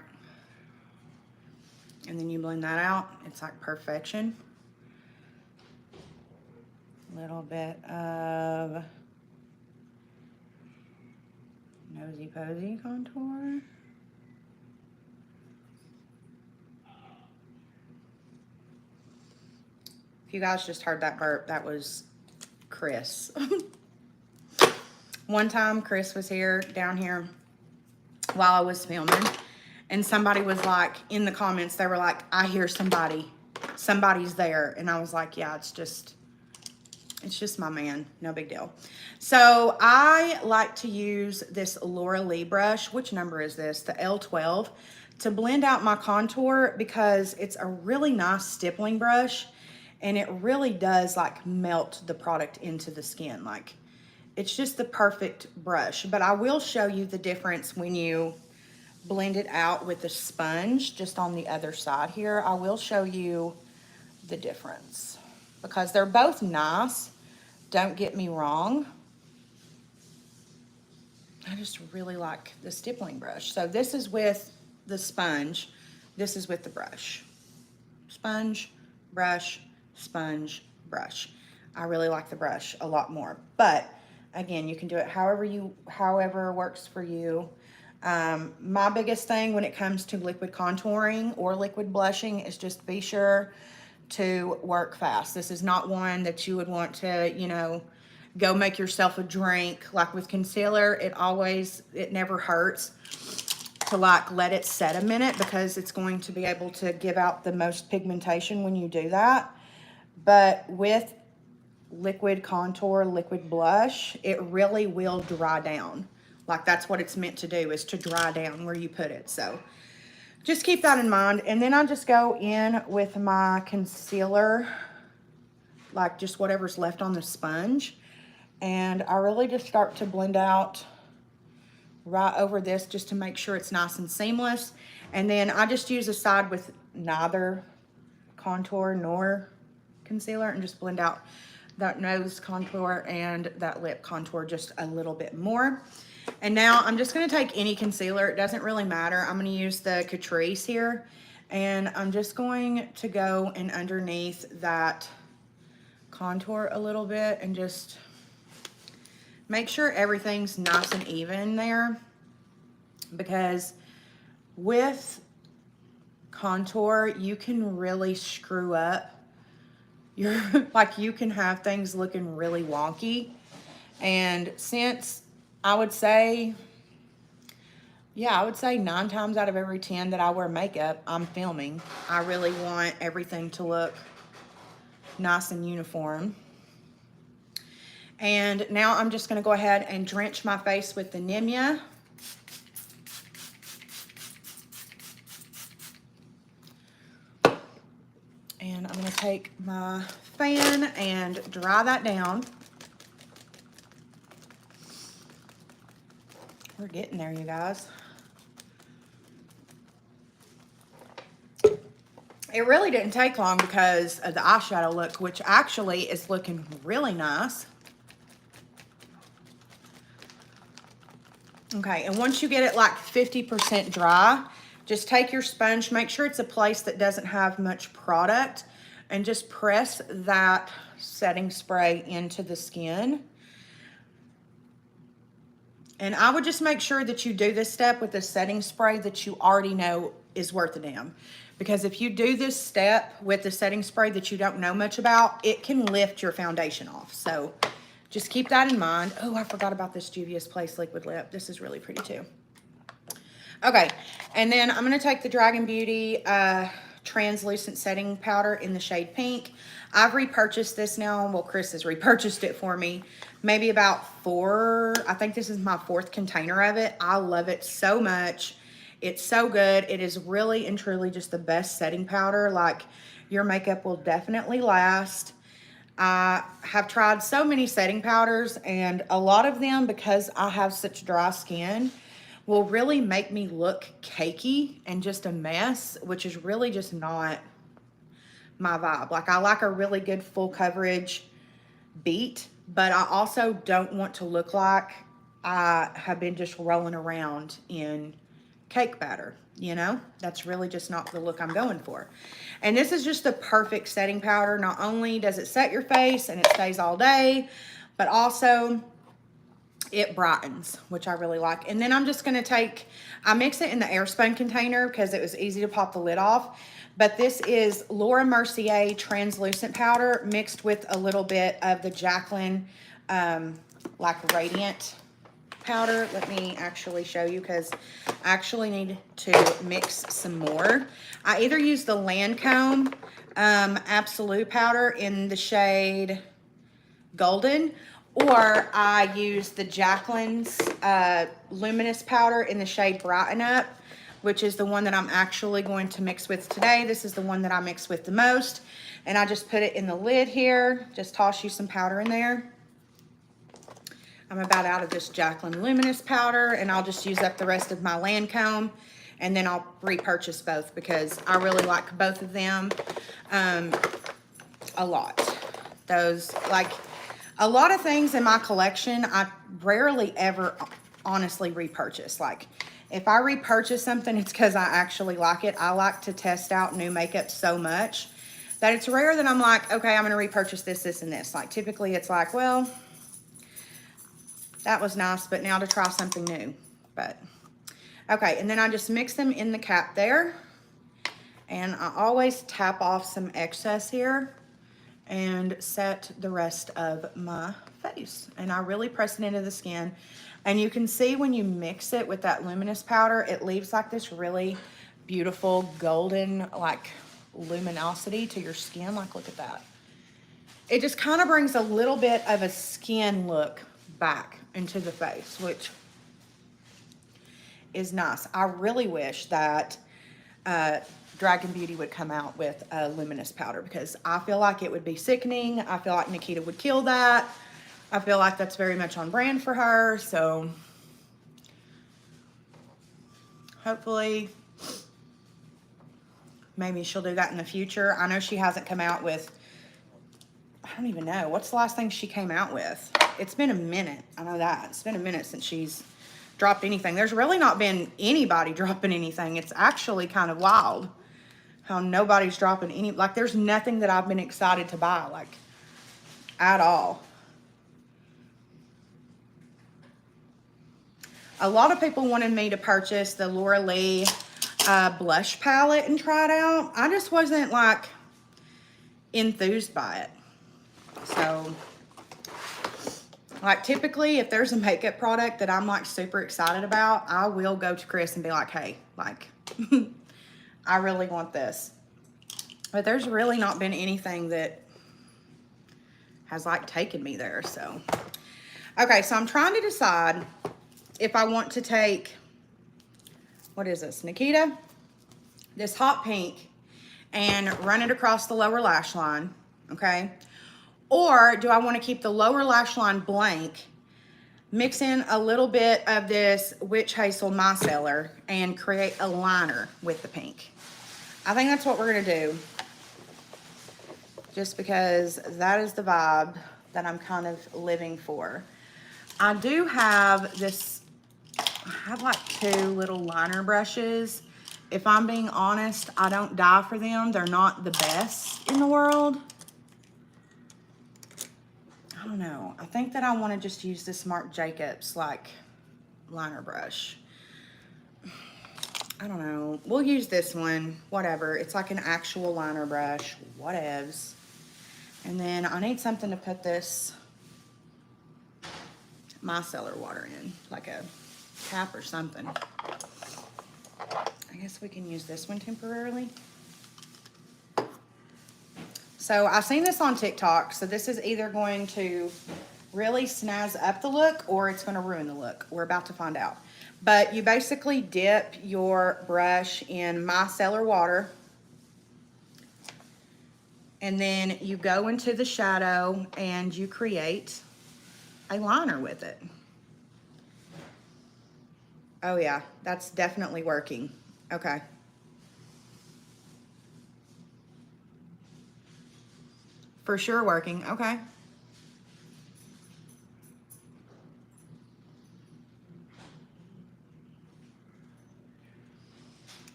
and then you blend that out. It's like perfection. A little bit of Nosy Posy contour. If you guys just heard that burp, that was Chris. One time Chris was here, down here, while I was filming, and somebody was like, in the comments, they were like, I hear somebody. Somebody's there. And I was like, yeah, it's just my man. No big deal. So I like to use this Laura Lee brush. Which number is this? The L12. To blend out my contour, because it's a really nice stippling brush. And it really does like melt the product into the skin. Like, it's just the perfect brush. But I will show you the difference when you blend it out with the sponge just on the other side here. I will show you the difference because they're both nice. Don't get me wrong. I just really like the stippling brush. So this is with the sponge. This is with the brush. Sponge, brush, sponge, brush. I really like the brush a lot more. But again, you can do it however works for you. My biggest thing when it comes to liquid contouring or liquid blushing is just be sure to work fast. This is not one that you would want to, you know, go make yourself a drink. Like with concealer, it never hurts to like let it set a minute because it's going to be able to give out the most pigmentation when you do that. But with liquid contour, liquid blush, it really will dry down. Like that's what it's meant to do, is to dry down where you put it. So just keep that in mind. And then I just go in with my concealer, like just whatever's left on the sponge. And I really just start to blend out right over this just to make sure it's nice and seamless. And then I just use a side with neither contour nor concealer and just blend out that nose contour and that lip contour just a little bit more. And now I'm just going to take any concealer. It doesn't really matter. I'm going to use the Catrice here. And I'm just going to go in underneath that contour a little bit and just make sure everything's nice and even there, because with contour, you can really screw up your, like you can have things looking really wonky. And since I would say 9 times out of every 10 that I wear makeup, I'm filming. I really want everything to look nice and uniform. And now I'm just going to go ahead and drench my face with the Nimya. And I'm going to take my fan and dry that down. We're getting there, you guys. It really didn't take long because of the eyeshadow look, which actually is looking really nice. Okay, and once you get it like 50% dry, just take your sponge, make sure it's a place that doesn't have much product, and just press that setting spray into the skin. And I would just make sure that you do this step with the setting spray that you already know is worth a damn. Because if you do this step with the setting spray that you don't know much about, it can lift your foundation off. So just keep that in mind. Oh, I forgot about this Juvia's Place liquid lip. This is really pretty too. Okay, and then I'm going to take the Dragun Beauty translucent setting powder in the shade pink. I've repurchased this now. Well, Chris has repurchased it for me. Maybe about I think this is my 4th container of it. I love it so much. It's so good. It is really and truly just the best setting powder. Like, your makeup will definitely last. I have tried so many setting powders, and a lot of them, because I have such dry skin, will really make me look cakey and just a mess, which is really just not my vibe. Like, I like a really good full coverage beat, but I also don't want to look like I have been just rolling around in cake batter. You know, that's really just not the look I'm going for. And this is just the perfect setting powder. Not only does it set your face and it stays all day, but also it brightens, which I really like. And then I'm just going to I mix it in the Airspun container because it was easy to pop the lid off. But this is Laura Mercier translucent powder mixed with a little bit of the Jaclyn like radiant powder. Let me actually show you, because I actually need to mix some more. I either use the Lancome Absolute powder in the shade Golden, or I use the Jaclyn's Luminous powder in the shade Brighten Up, which is the one that I'm actually going to mix with today. This is the one that I mix with the most. And I just put it in the lid here. Just toss you some powder in there. I'm about out of this Jaclyn Luminous powder, and I'll just use up the rest of my Lancome, and then I'll repurchase both because I really like both of them a lot. Those, like, a lot of things in my collection, I rarely ever honestly repurchase. Like, if I repurchase something, it's because I actually like it. I like to test out new makeup so much that it's rare that I'm like, okay, I'm going to repurchase this, this, and this. Like, typically it's like, well, that was nice, but now to try something new. But, okay, and then I just mix them in the cap there. And I always tap off some excess here and set the rest of my face. And I really press it into the skin. And you can see when you mix it with that luminous powder, it leaves like this really beautiful golden, like, luminosity to your skin. Like, look at that. It just kind of brings a little bit of a skin look back into the face, which is nice. I really wish that Dragun Beauty would come out with a luminous powder because I feel like it would be sickening. I feel like Nikita would kill that. I feel like that's very much on brand for her. So hopefully maybe she'll do that in the future. I know she hasn't come out with, I don't even know. What's the last thing she came out with? It's been a minute. I know that. It's been a minute since she's dropped anything. There's really not been anybody dropping anything. It's actually kind of wild how nobody's dropping any, like, there's nothing that I've been excited to buy, like, at all. A lot of people wanted me to purchase the Laura Lee blush palette and try it out. I just wasn't, like, enthused by it. So, like, typically, if there's a makeup product that I'm, like, super excited about, I will go to Chris and be like, hey, like, I really want this. But there's really not been anything that has, like, taken me there, so. Okay, so I'm trying to decide if I want to take, what is this, Nikita? This hot pink and run it across the lower lash line, okay? Or do I want to keep the lower lash line blank, mix in a little bit of this Witch Hazel Micellar and create a liner with the pink? I think that's what we're going to do. Just because that is the vibe that I'm kind of living for. I do have this, I have like 2 little liner brushes. If I'm being honest, I don't die for them. They're not the best in the world. I don't know. I think that I want to just use this Marc Jacobs like liner brush. I don't know. We'll use this one. Whatever. It's like an actual liner brush. Whatevs. And then I need something to put this micellar water in. Like a cap or something. I guess we can use this one temporarily. So I've seen this on TikTok. So this is either going to really snazz up the look or it's going to ruin the look. We're about to find out. But you basically dip your brush in micellar water. And then you go into the shadow and you create a liner with it. Oh yeah, that's definitely working. Okay. For sure working. Okay.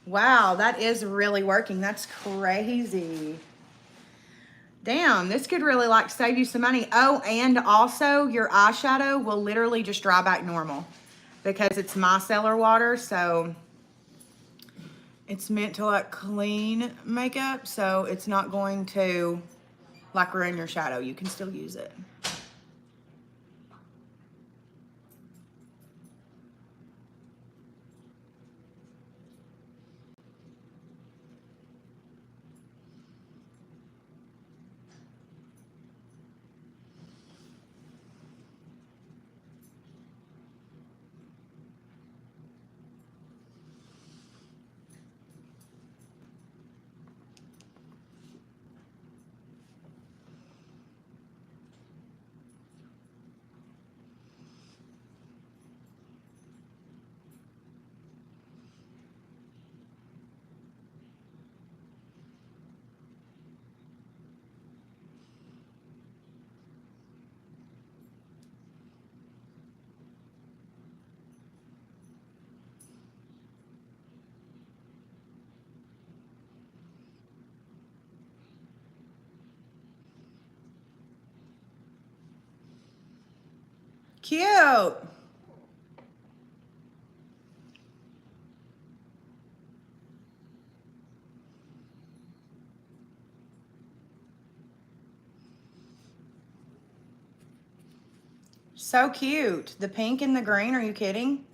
Wow, that is really working. That's crazy. Damn, this could really like save you some money. Oh, and also your eyeshadow will literally just dry back normal because it's micellar water, so it's meant to like clean makeup, so it's not going to like ruin your shadow. You can still use it. Cute. So cute. The pink and the green, are you kidding?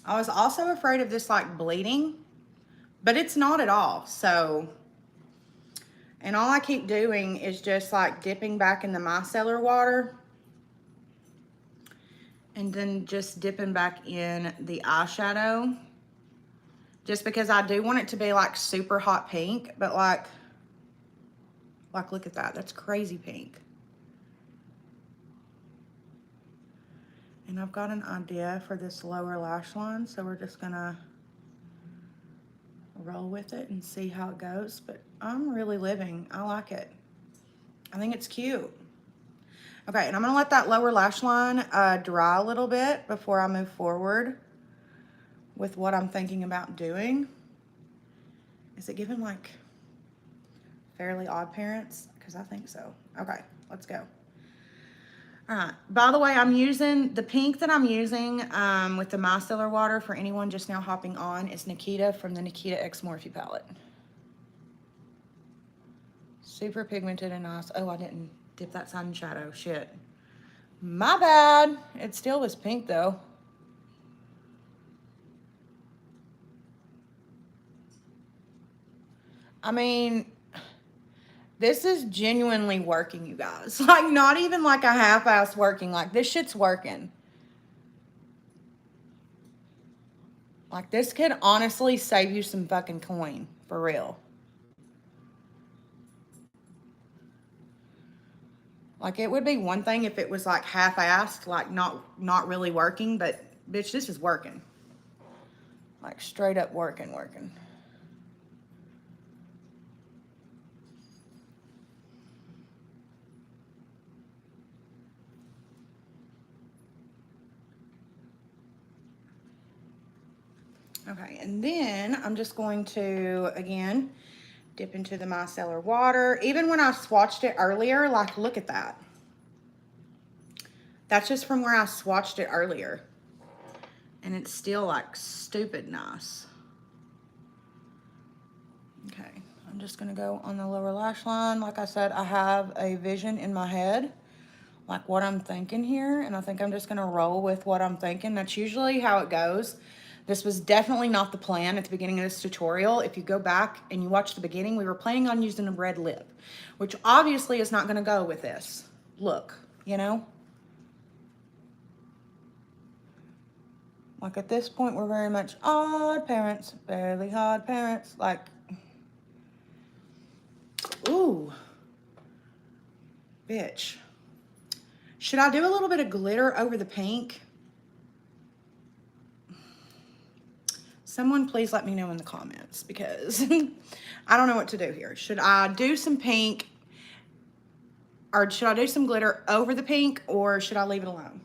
I was also afraid of this like bleeding, but it's not at all. So, and all I keep doing is just like dipping back in the micellar water and then just dipping back in the eyeshadow, just because I do want it to be like super hot pink, but like look at that. That's crazy pink. And I've got an idea for this lower lash line, so we're just gonna roll with it and see how it goes. But I'm really living. I like it. I think it's cute. Okay, and I'm gonna let that lower lash line dry a little bit before I move forward with what I'm thinking about doing. Is it giving like Fairly Odd Parents? Because I think so. Okay, let's go. All right, by the way, I'm using the pink that I'm using with the micellar water for anyone just now hopping on is Nikita from the Nikita X Morphe palette. Super pigmented and nice. Oh, I didn't dip that side in shadow. Shit. My bad. It still was pink though. I mean, this is genuinely working, you guys. Like, not even like a half-ass working. Like, this shit's working. Like, this could honestly save you some fucking coin. For real. Like, it would be one thing if it was like half-assed, like not really working, but bitch, this is working. Like, straight up working. Okay, and then I'm just going to, again, dip into the micellar water. Even when I swatched it earlier, like, look at that. That's just from where I swatched it earlier. And it's still, like, stupid nice. Okay, I'm just going to go on the lower lash line. Like I said, I have a vision in my head, like what I'm thinking here. And I think I'm just going to roll with what I'm thinking. That's usually how it goes. This was definitely not the plan at the beginning of this tutorial. If you go back and you watch the beginning, we were planning on using a red lip, which obviously is not going to go with this look, you know? Like at this point, we're very much odd parents, Fairly Odd Parents. Like, ooh, bitch. Should I do a little bit of glitter over the pink? Someone please let me know in the comments because I don't know what to do here. Should I do some pink or should I do some glitter over the pink or should I leave it alone?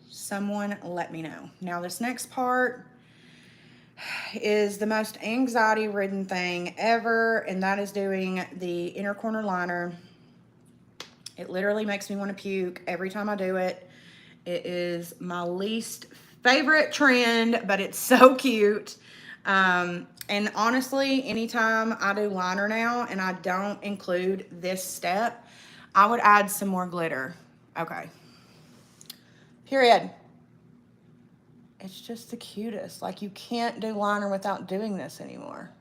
Someone let me know. Now this next part is the most anxiety-ridden thing ever, and that is doing the inner corner liner. It literally makes me want to puke every time I do it. It is my least favorite trend, but it's so cute. And honestly, anytime I do liner now and I don't include this step, I would add some more glitter. Okay. Period. It's just the cutest. Like, you can't do liner without doing this anymore.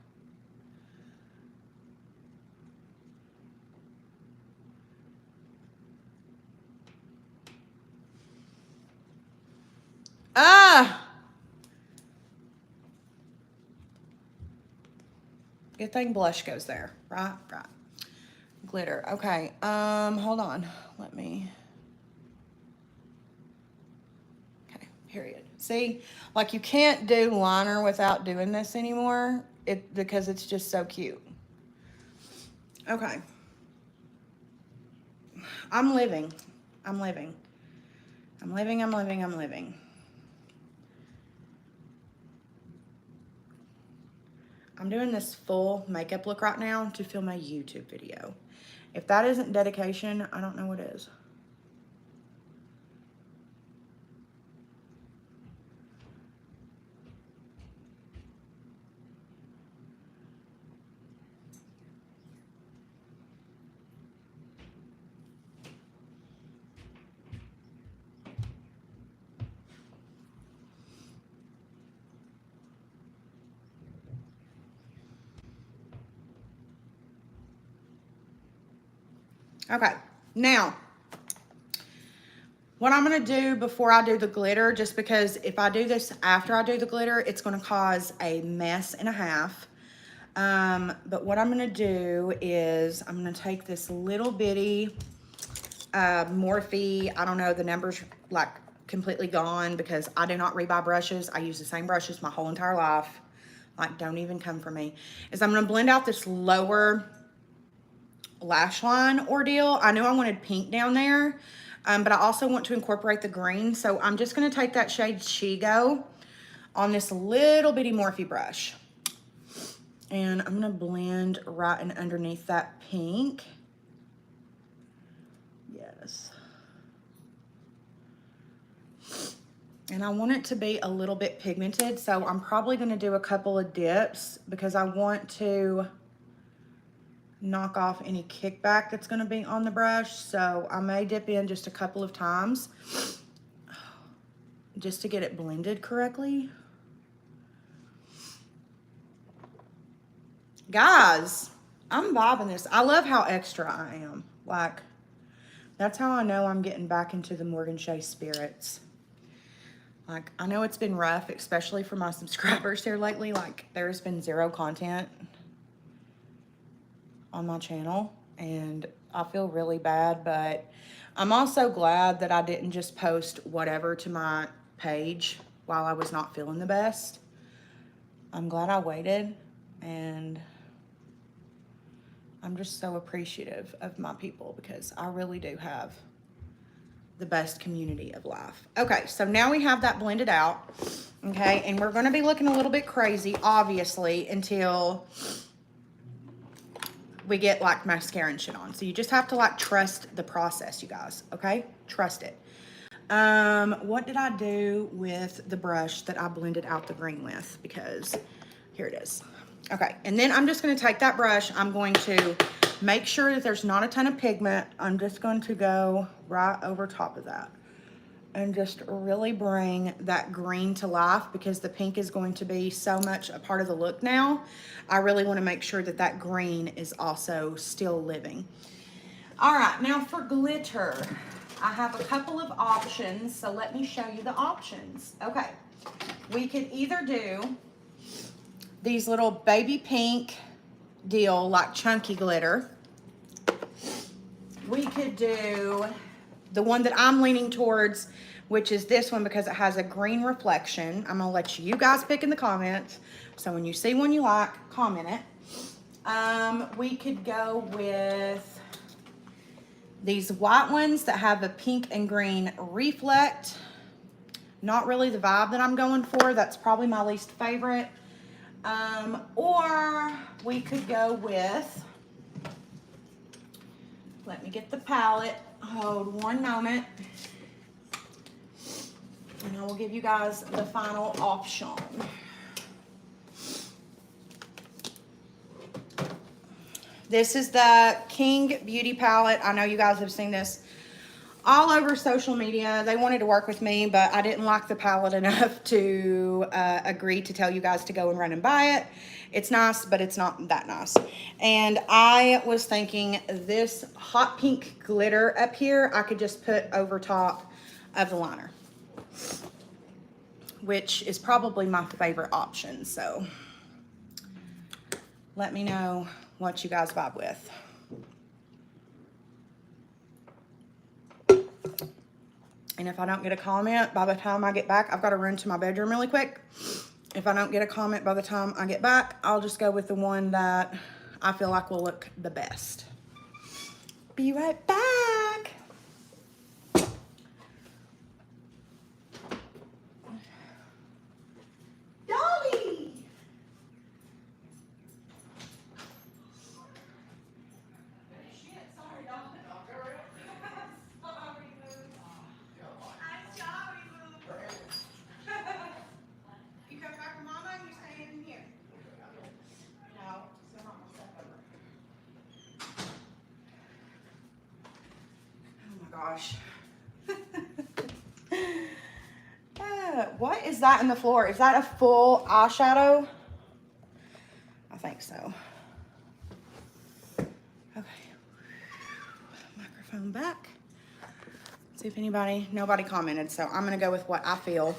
Ah! Good thing blush goes there. Right. Glitter. Okay. Hold on. Let me. Okay. Period. See, like you can't do liner without doing this anymore. Because it's just so cute. Okay. I'm living. I'm living. I'm living, I'm living, I'm living. I'm doing this full makeup look right now to film a YouTube video. If that isn't dedication, I don't know what is. Okay, now, what I'm going to do before I do the glitter, just because if I do this after I do the glitter, it's going to cause a mess and a half. But what I'm going to do is I'm going to take this little bitty Morphe. I don't know, the number's like completely gone because I do not rebuy brushes. I use the same brushes my whole entire life. Like, don't even come for me. Is I'm going to blend out this lower lash line ordeal. I know I wanted pink down there, but I also want to incorporate the green. So I'm just going to take that shade Chigo on this little bitty Morphe brush. And I'm going to blend right in underneath that pink. Yes. And I want it to be a little bit pigmented. So I'm probably going to do a couple of dips because I want to knock off any kickback that's going to be on the brush. So I may dip in just a couple of times just to get it blended correctly. Guys, I'm vibing this. I love how extra I am. Like, that's how I know I'm getting back into the Morgan Shea spirits. Like, I know it's been rough, especially for my subscribers here lately. Like, there's been zero content on my channel, and I feel really bad, but I'm also glad that I didn't just post whatever to my page while I was not feeling the best. I'm glad I waited, and I'm just so appreciative of my people because I really do have the best community of life. Okay, so now we have that blended out, okay, and we're going to be looking a little bit crazy, obviously, until we get like mascara and shit on. So you just have to like trust the process, you guys, okay? Trust it. What did I do with the brush that I blended out the green with? Because here it is. Okay, and then I'm just going to take that brush. I'm going to make sure that there's not a ton of pigment. I'm just going to go right over top of that and just really bring that green to life because the pink is going to be so much a part of the look now. I really want to make sure that that green is also still living. All right, now for glitter, I have a couple of options, so let me show you the options. Okay, we could either do these little baby pink deal, like chunky glitter. We could do the one that I'm leaning towards, which is this one because it has a green reflection. I'm gonna let you guys pick in the comments. So when you see one you like, comment it. We could go with these white ones that have a pink and green reflect. Not really the vibe that I'm going for. That's probably my least favorite. Or we could go with, let me get the palette. Hold one moment. And I will give you guys the final option. This is the King Beauty palette. I know you guys have seen this all over social media. They wanted to work with me, but I didn't like the palette enough to agree to tell you guys to go and run and buy it. It's nice, but it's not that nice. And I was thinking this hot pink glitter up here, I could just put over top of the liner, which is probably my favorite option. So let me know what you guys vibe with. And if I don't get a comment by the time I get back, I've got to run to my bedroom really quick. If I don't get a comment by the time I get back, I'll just go with the one that I feel like will look the best. Be right back. gosh. What is that in the floor? Is that a full eyeshadow? I think so. Okay. Microphone back. See if nobody commented, so I'm gonna go with what I feel.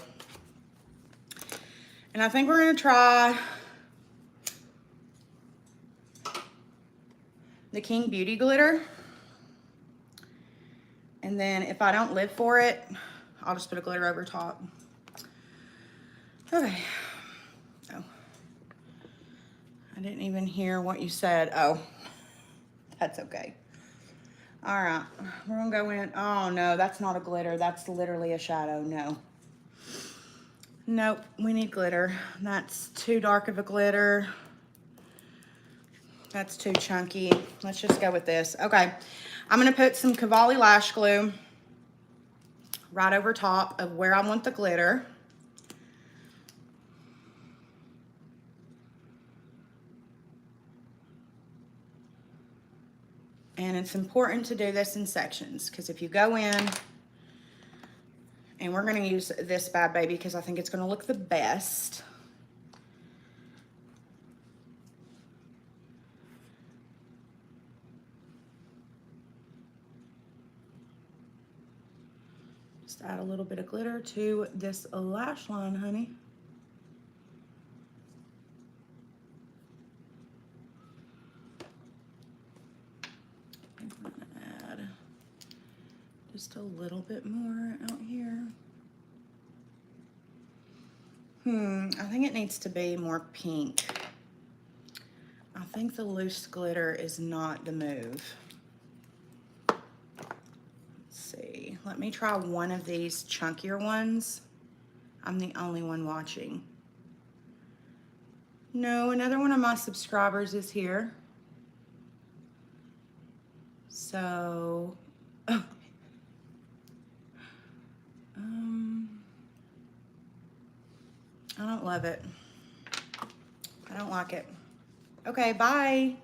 And I think we're gonna try the King Beauty glitter. And then if I don't live for it, I'll just put a glitter over top. Okay. Oh. I didn't even hear what you said. Oh, that's okay. All right, we're gonna go in. Oh no, that's not a glitter. That's literally a shadow. No. Nope, we need glitter. That's too dark of a glitter. That's too chunky. Let's just go with this. Okay, I'm gonna put some Cavalli Lash Glue right over top of where I want the glitter. And it's important to do this in sections, because if you go in, and we're gonna use this bad baby because I think it's gonna look the best. Just add a little bit of glitter to this lash line, honey. I'm gonna add just a little bit more out here. I think it needs to be more pink. I think the loose glitter is not the move. Let's see. Let me try one of these chunkier ones. I'm the only one watching. No, another one of my subscribers is here. So, I don't love it. I don't like it. Okay, bye.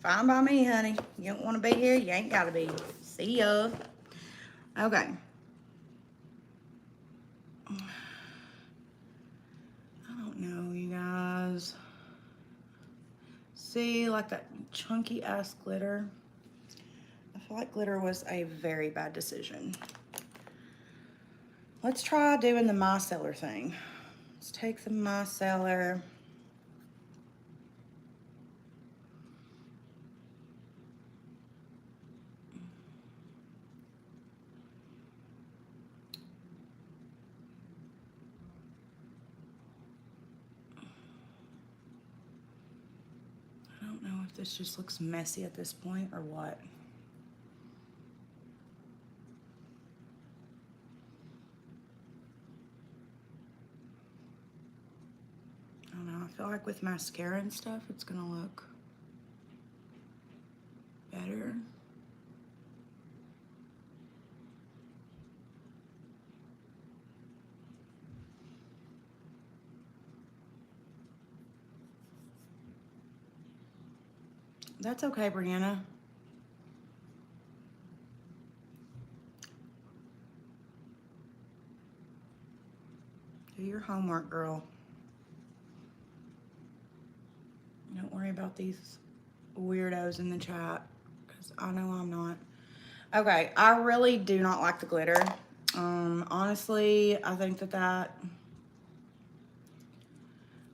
Fine by me, honey. You don't want to be here, you ain't got to be. See ya. Okay. I don't know, you guys. See, like that chunky ass glitter. I feel like glitter was a very bad decision. Let's try doing the micellar thing. Let's take the micellar. I don't know if this just looks messy at this point or what. I don't know, I feel like with mascara and stuff, it's gonna look better. That's okay, Brianna. Do your homework, girl. Don't worry about these weirdos in the chat, because I know I'm not. Okay, I really do not like the glitter. Honestly, I think that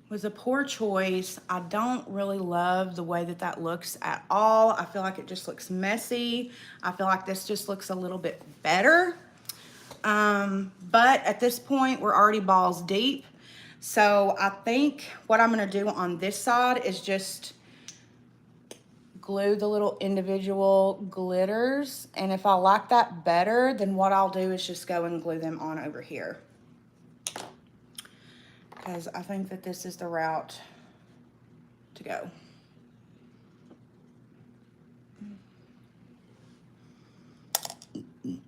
was a poor choice. I don't really love the way that looks at all. I feel like it just looks messy. I feel like this just looks a little bit better. But at this point, we're already balls deep. So I think what I'm gonna do on this side is just glue the little individual glitters. And if I like that better, then what I'll do is just go and glue them on over here. Because I think that this is the route to go. Oh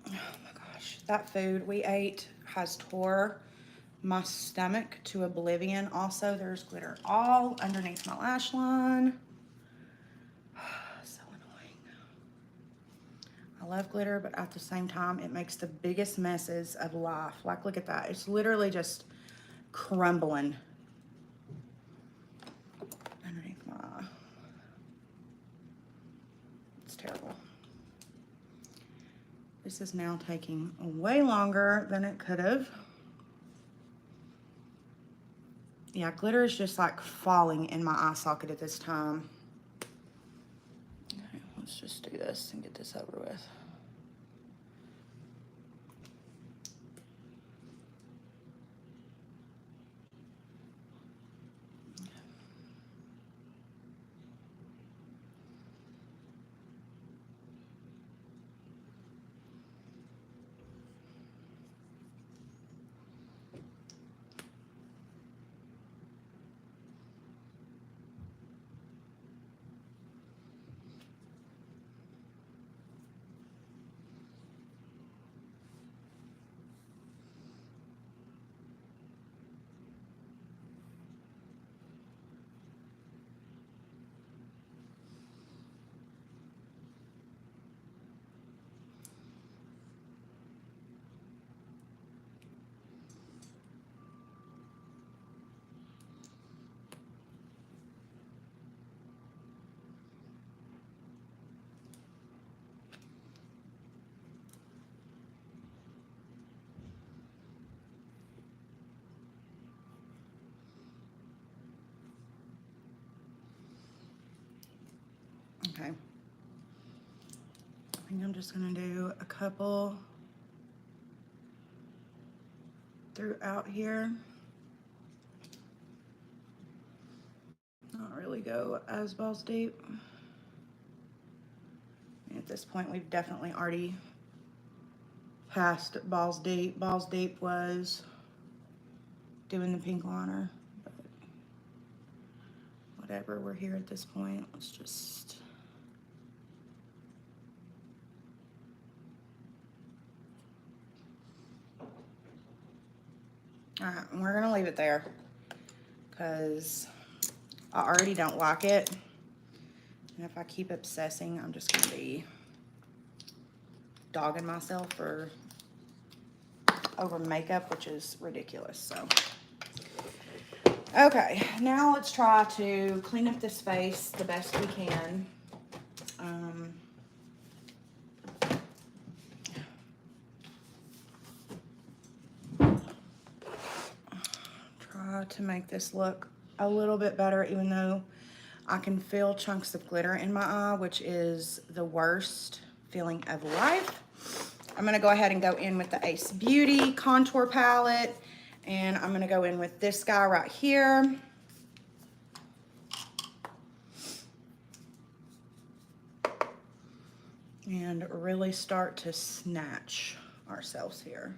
my gosh, that food we ate has tore my stomach to oblivion. Also, there's glitter all underneath my lash line. So love glitter, but at the same time, it makes the biggest messes of life. Like, look at that. It's literally just crumbling underneath my eye. It's terrible. This is now taking way longer than it could have. Yeah, glitter is just like falling in my eye socket at this time. Okay, let's just do this and get this over with. Okay. I think I'm just gonna do a couple throughout here. Not really go as balls deep. At this point, we've definitely already passed balls deep. Balls deep was doing the pink liner. But whatever, we're here at this point. Let's just... Alright, we're gonna leave it there because I already don't like it. And if I keep obsessing, I'm just gonna be dogging myself for over makeup, which is ridiculous. So, okay, now let's try to clean up this face the best we can. Try to make this look a little bit better, even though I can feel chunks of glitter in my eye, which is the worst feeling of life. I'm gonna go ahead and go in with the Ace Beauty contour palette, and I'm gonna go in with this guy right here. And really start to snatch ourselves here.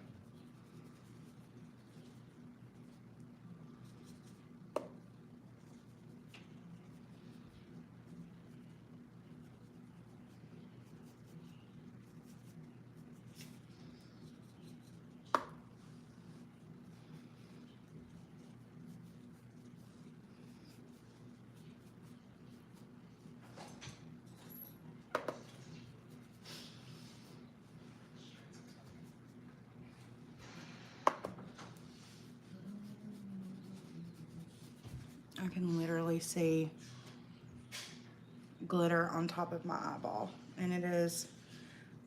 I can literally see glitter on top of my eyeball, and it is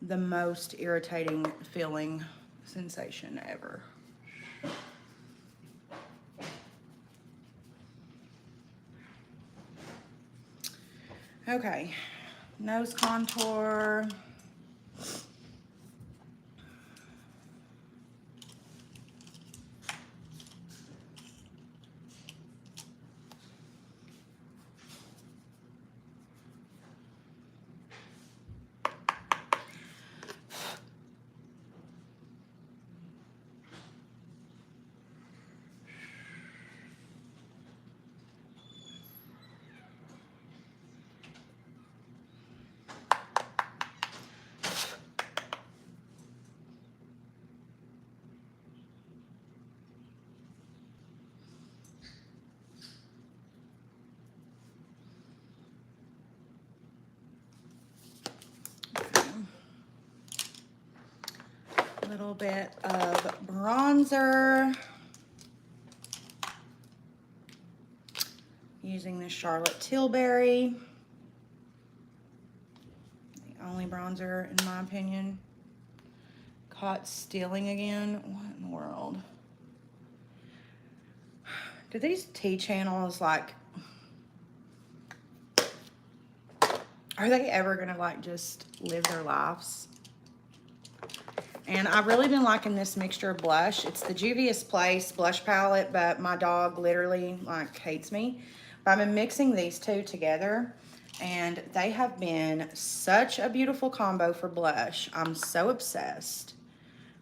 the most irritating feeling sensation ever. Okay, nose contour. little bit of bronzer. Using the Charlotte Tilbury. The only bronzer, in my opinion. Caught stealing again. What in the world? Do these tea channels, like, are they ever gonna like just live their lives? And I've really been liking this mixture of blush. It's the Juvia's Place blush palette, but my dog literally like hates me. But I've been mixing these two together, and they have been such a beautiful combo for blush. I'm so obsessed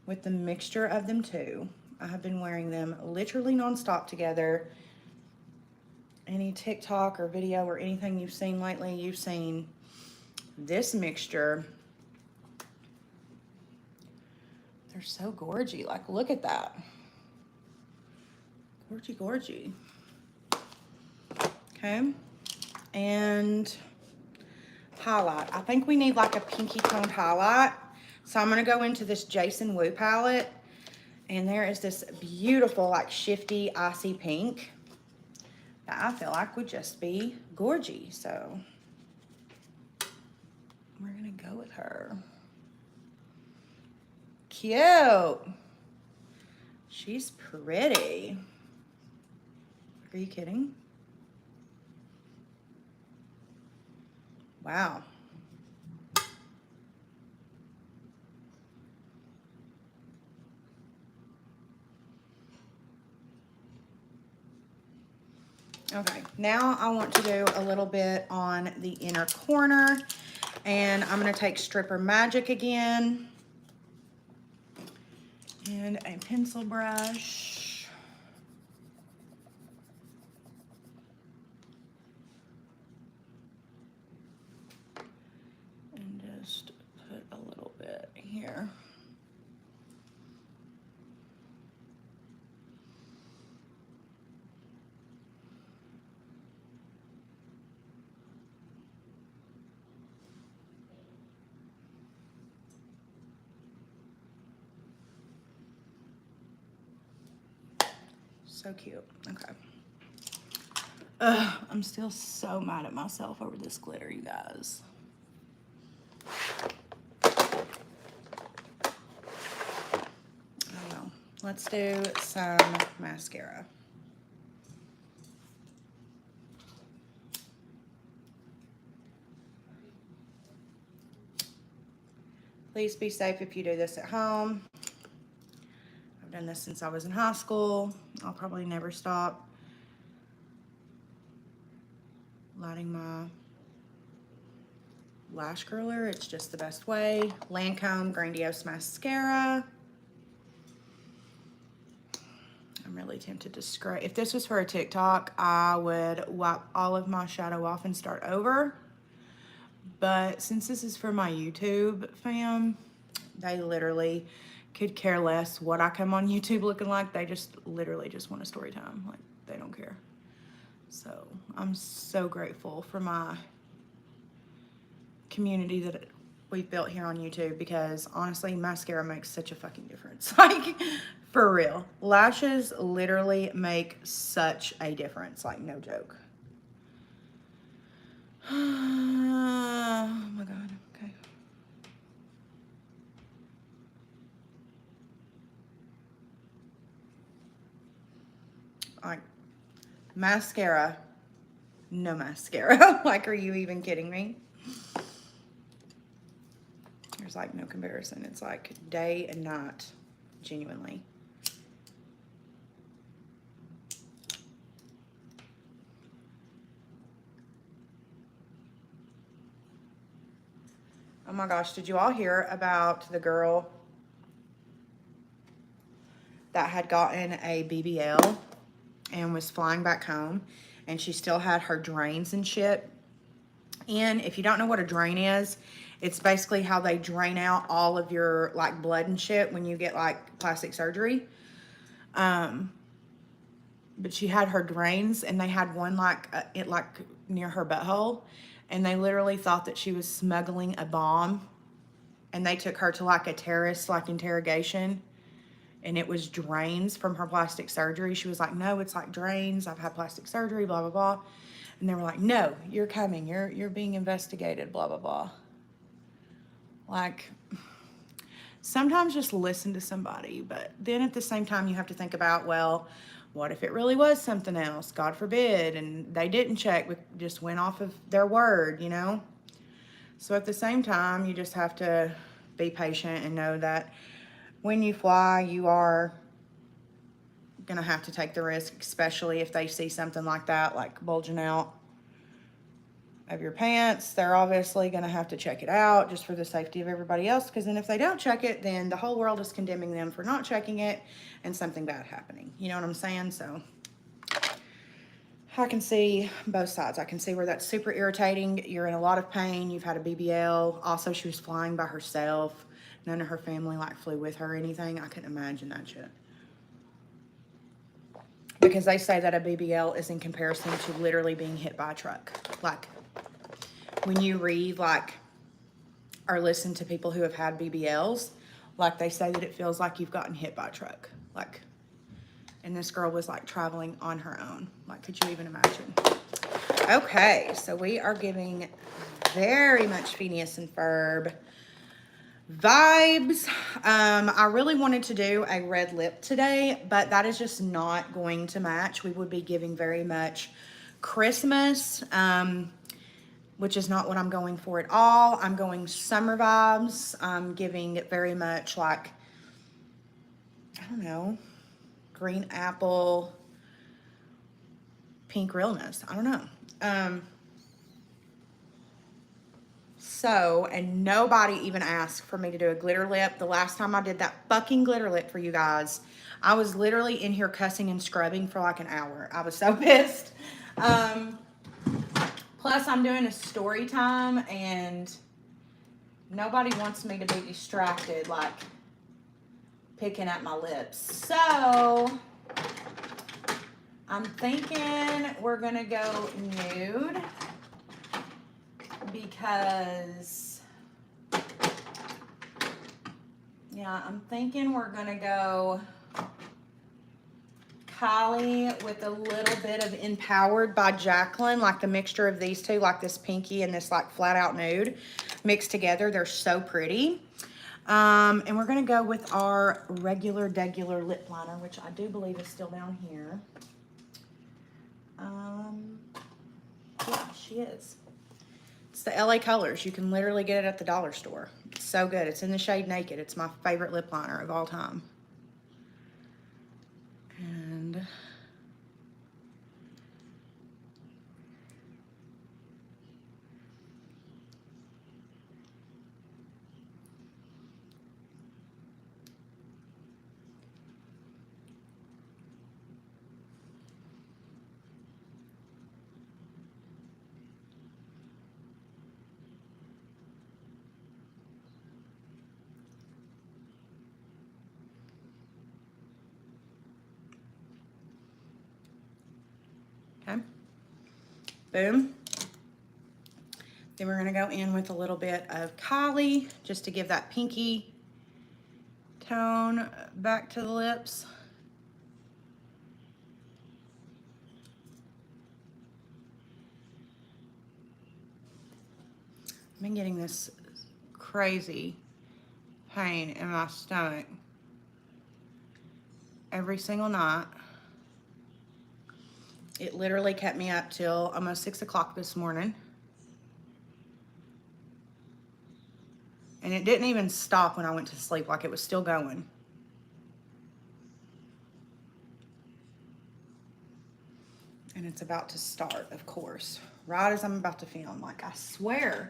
with the mixture of them two. I have been wearing them literally nonstop together. Any TikTok or video or anything you've seen lately, you've seen this mixture. They're so gorgy. Like, look at that. Gorgy, gorgy. Okay. And highlight. I think we need like a pinky toned highlight. So I'm going to go into this Jason Wu palette. And there is this beautiful, like, shifty, icy pink that I feel like would just be gorgy. So we're going to go with her. Cute. She's pretty. Are you kidding? Wow. Okay, now I want to do a little bit on the inner corner, and I'm going to take Stripper Magic again and a pencil brush. And just put a little bit here. So cute. Okay. Ugh, I'm still so mad at myself over this glitter, you guys. Oh well. Let's do some mascara. Please be safe if you do this at home. I've done this since I was in high school. I'll probably never stop. Lighting my lash curler. It's just the best way. Lancome Grandiose Mascara. I'm really tempted to scrape. If this was for a TikTok, I would wipe all of my shadow off and start over. But since this is for my YouTube fam, they literally could care less what I come on YouTube looking like. They just literally just want a story time. Like, they don't care. So I'm so grateful for my community that we've built here on YouTube, because honestly, mascara makes such a fucking difference. Like, for real. Lashes literally make such a difference. Like, no joke. Oh my God. Okay. All right. Mascara. No mascara. Like, are you even kidding me? There's like no comparison. It's like day and night, genuinely. Oh my gosh, did you all hear about the girl that had gotten a BBL and was flying back home, and she still had her drains and shit? And if you don't know what a drain is, it's basically how they drain out all of your like blood and shit when you get like plastic surgery. But she had her drains, and they had one like near her butthole, and they literally thought that she was smuggling a bomb and they took her to like a terrorist like interrogation, and it was drains from her plastic surgery. She was like, no, it's like drains. I've had plastic surgery, blah, blah, blah. And they were like, no, you're coming. You're being investigated, blah, blah, blah. Like, sometimes just listen to somebody, but then at the same time, you have to think about, well, what if it really was something else? God forbid. And they didn't check, but just went off of their word, you know? So at the same time, you just have to be patient and know that when you fly, you are going to have to take the risk, especially if they see something like that, like bulging out of your pants. They're obviously going to have to check it out just for the safety of everybody else, because then if they don't check it, then the whole world is condemning them for not checking it and something bad happening. You know what I'm saying? So I can see both sides. I can see where that's super irritating. You're in a lot of pain. You've had a BBL. Also, she was flying by herself. None of her family like flew with her or anything. I couldn't imagine that shit. Because they say that a BBL is in comparison to literally being hit by a truck. Like, when you read, like, or listen to people who have had BBLs, like, they say that it feels like you've gotten hit by a truck. Like, and this girl was, like, traveling on her own. Like, could you even imagine? Okay, so we are giving very much Phineas and Ferb vibes. I really wanted to do a red lip today, but that is just not going to match. We would be giving very much Christmas, which is not what I'm going for at all. I'm going summer vibes. I'm giving it very much like, I don't know, green apple, pink realness. I don't know. So, and nobody even asked for me to do a glitter lip. The last time I did that fucking glitter lip for you guys, I was literally in here cussing and scrubbing for like an hour. I was so pissed. Plus, I'm doing a story time, and nobody wants me to be distracted, like picking at my lips. So, I'm thinking we're going to go nude. Because, yeah, I'm thinking we're going to go Kylie with a little bit of Empowered by Jaclyn, like the mixture of these two, like this pinky and this like flat out nude mixed together. They're so pretty. And we're going to go with our regular lip liner, which I do believe is still down here. Yeah, she is. It's the LA Colors. You can literally get it at the dollar store. It's so good. It's in the shade Naked. It's my favorite lip liner of all time. And okay. Boom. Then we're going to go in with a little bit of Kylie just to give that pinky tone back to the lips. I've been getting this crazy pain in my stomach every single night. It literally kept me up till almost 6 o'clock this morning. And it didn't even stop when I went to sleep, like it was still going. And it's about to start, of course, right as I'm about to film. Like, I swear,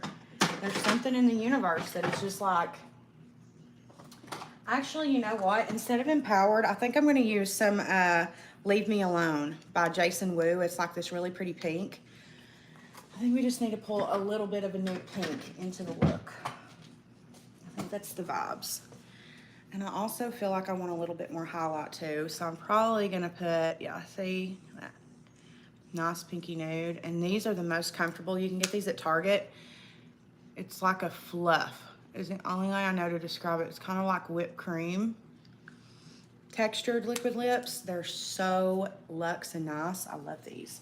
there's something in the universe that is just like, actually, you know what? Instead of Empowered, I think I'm going to use some Leave Me Alone by Jason Wu. It's like this really pretty pink. I think we just need to pull a little bit of a nude pink into the look. I think that's the vibes. And I also feel like I want a little bit more highlight too. So I'm probably going to put, yeah, see that nice pinky nude. And these are the most comfortable. You can get these at Target. It's like a fluff. is the only way I know to describe it. It's kind of like whipped cream textured liquid lips. They're so luxe and nice. I love these.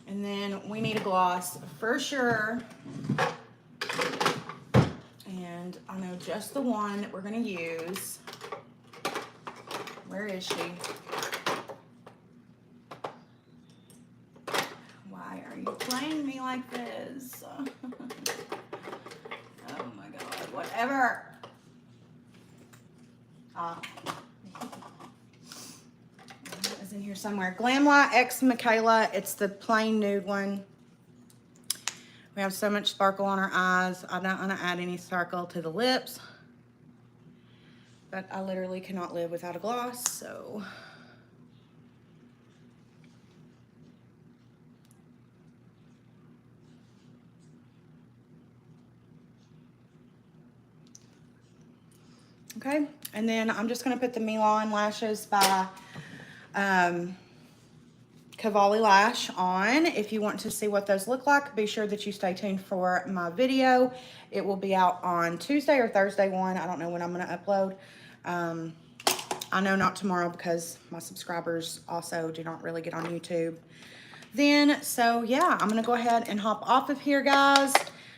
And then we need a gloss for sure. And I know just the one that we're gonna use. Where is she? Why are you playing me like this? Oh my God, whatever. It's in here somewhere. Glamlight X Michaela. It's the plain nude one. We have so much sparkle on our eyes. I don't want to add any sparkle to the lips, but I literally cannot live without a gloss, so. Okay, and then I'm just gonna put the Milan Lashes by Cavalli Lash on. If you want to see what those look like, be sure that you stay tuned for my video. It will be out on Tuesday or Thursday one. I don't know when I'm gonna upload. I know not tomorrow because my subscribers also do not really get on YouTube then. So yeah, I'm gonna go ahead and hop off of here, guys.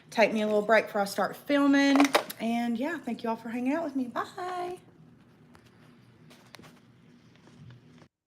Take me a little break before I start filming. And yeah, thank you all for hanging out with me. Bye.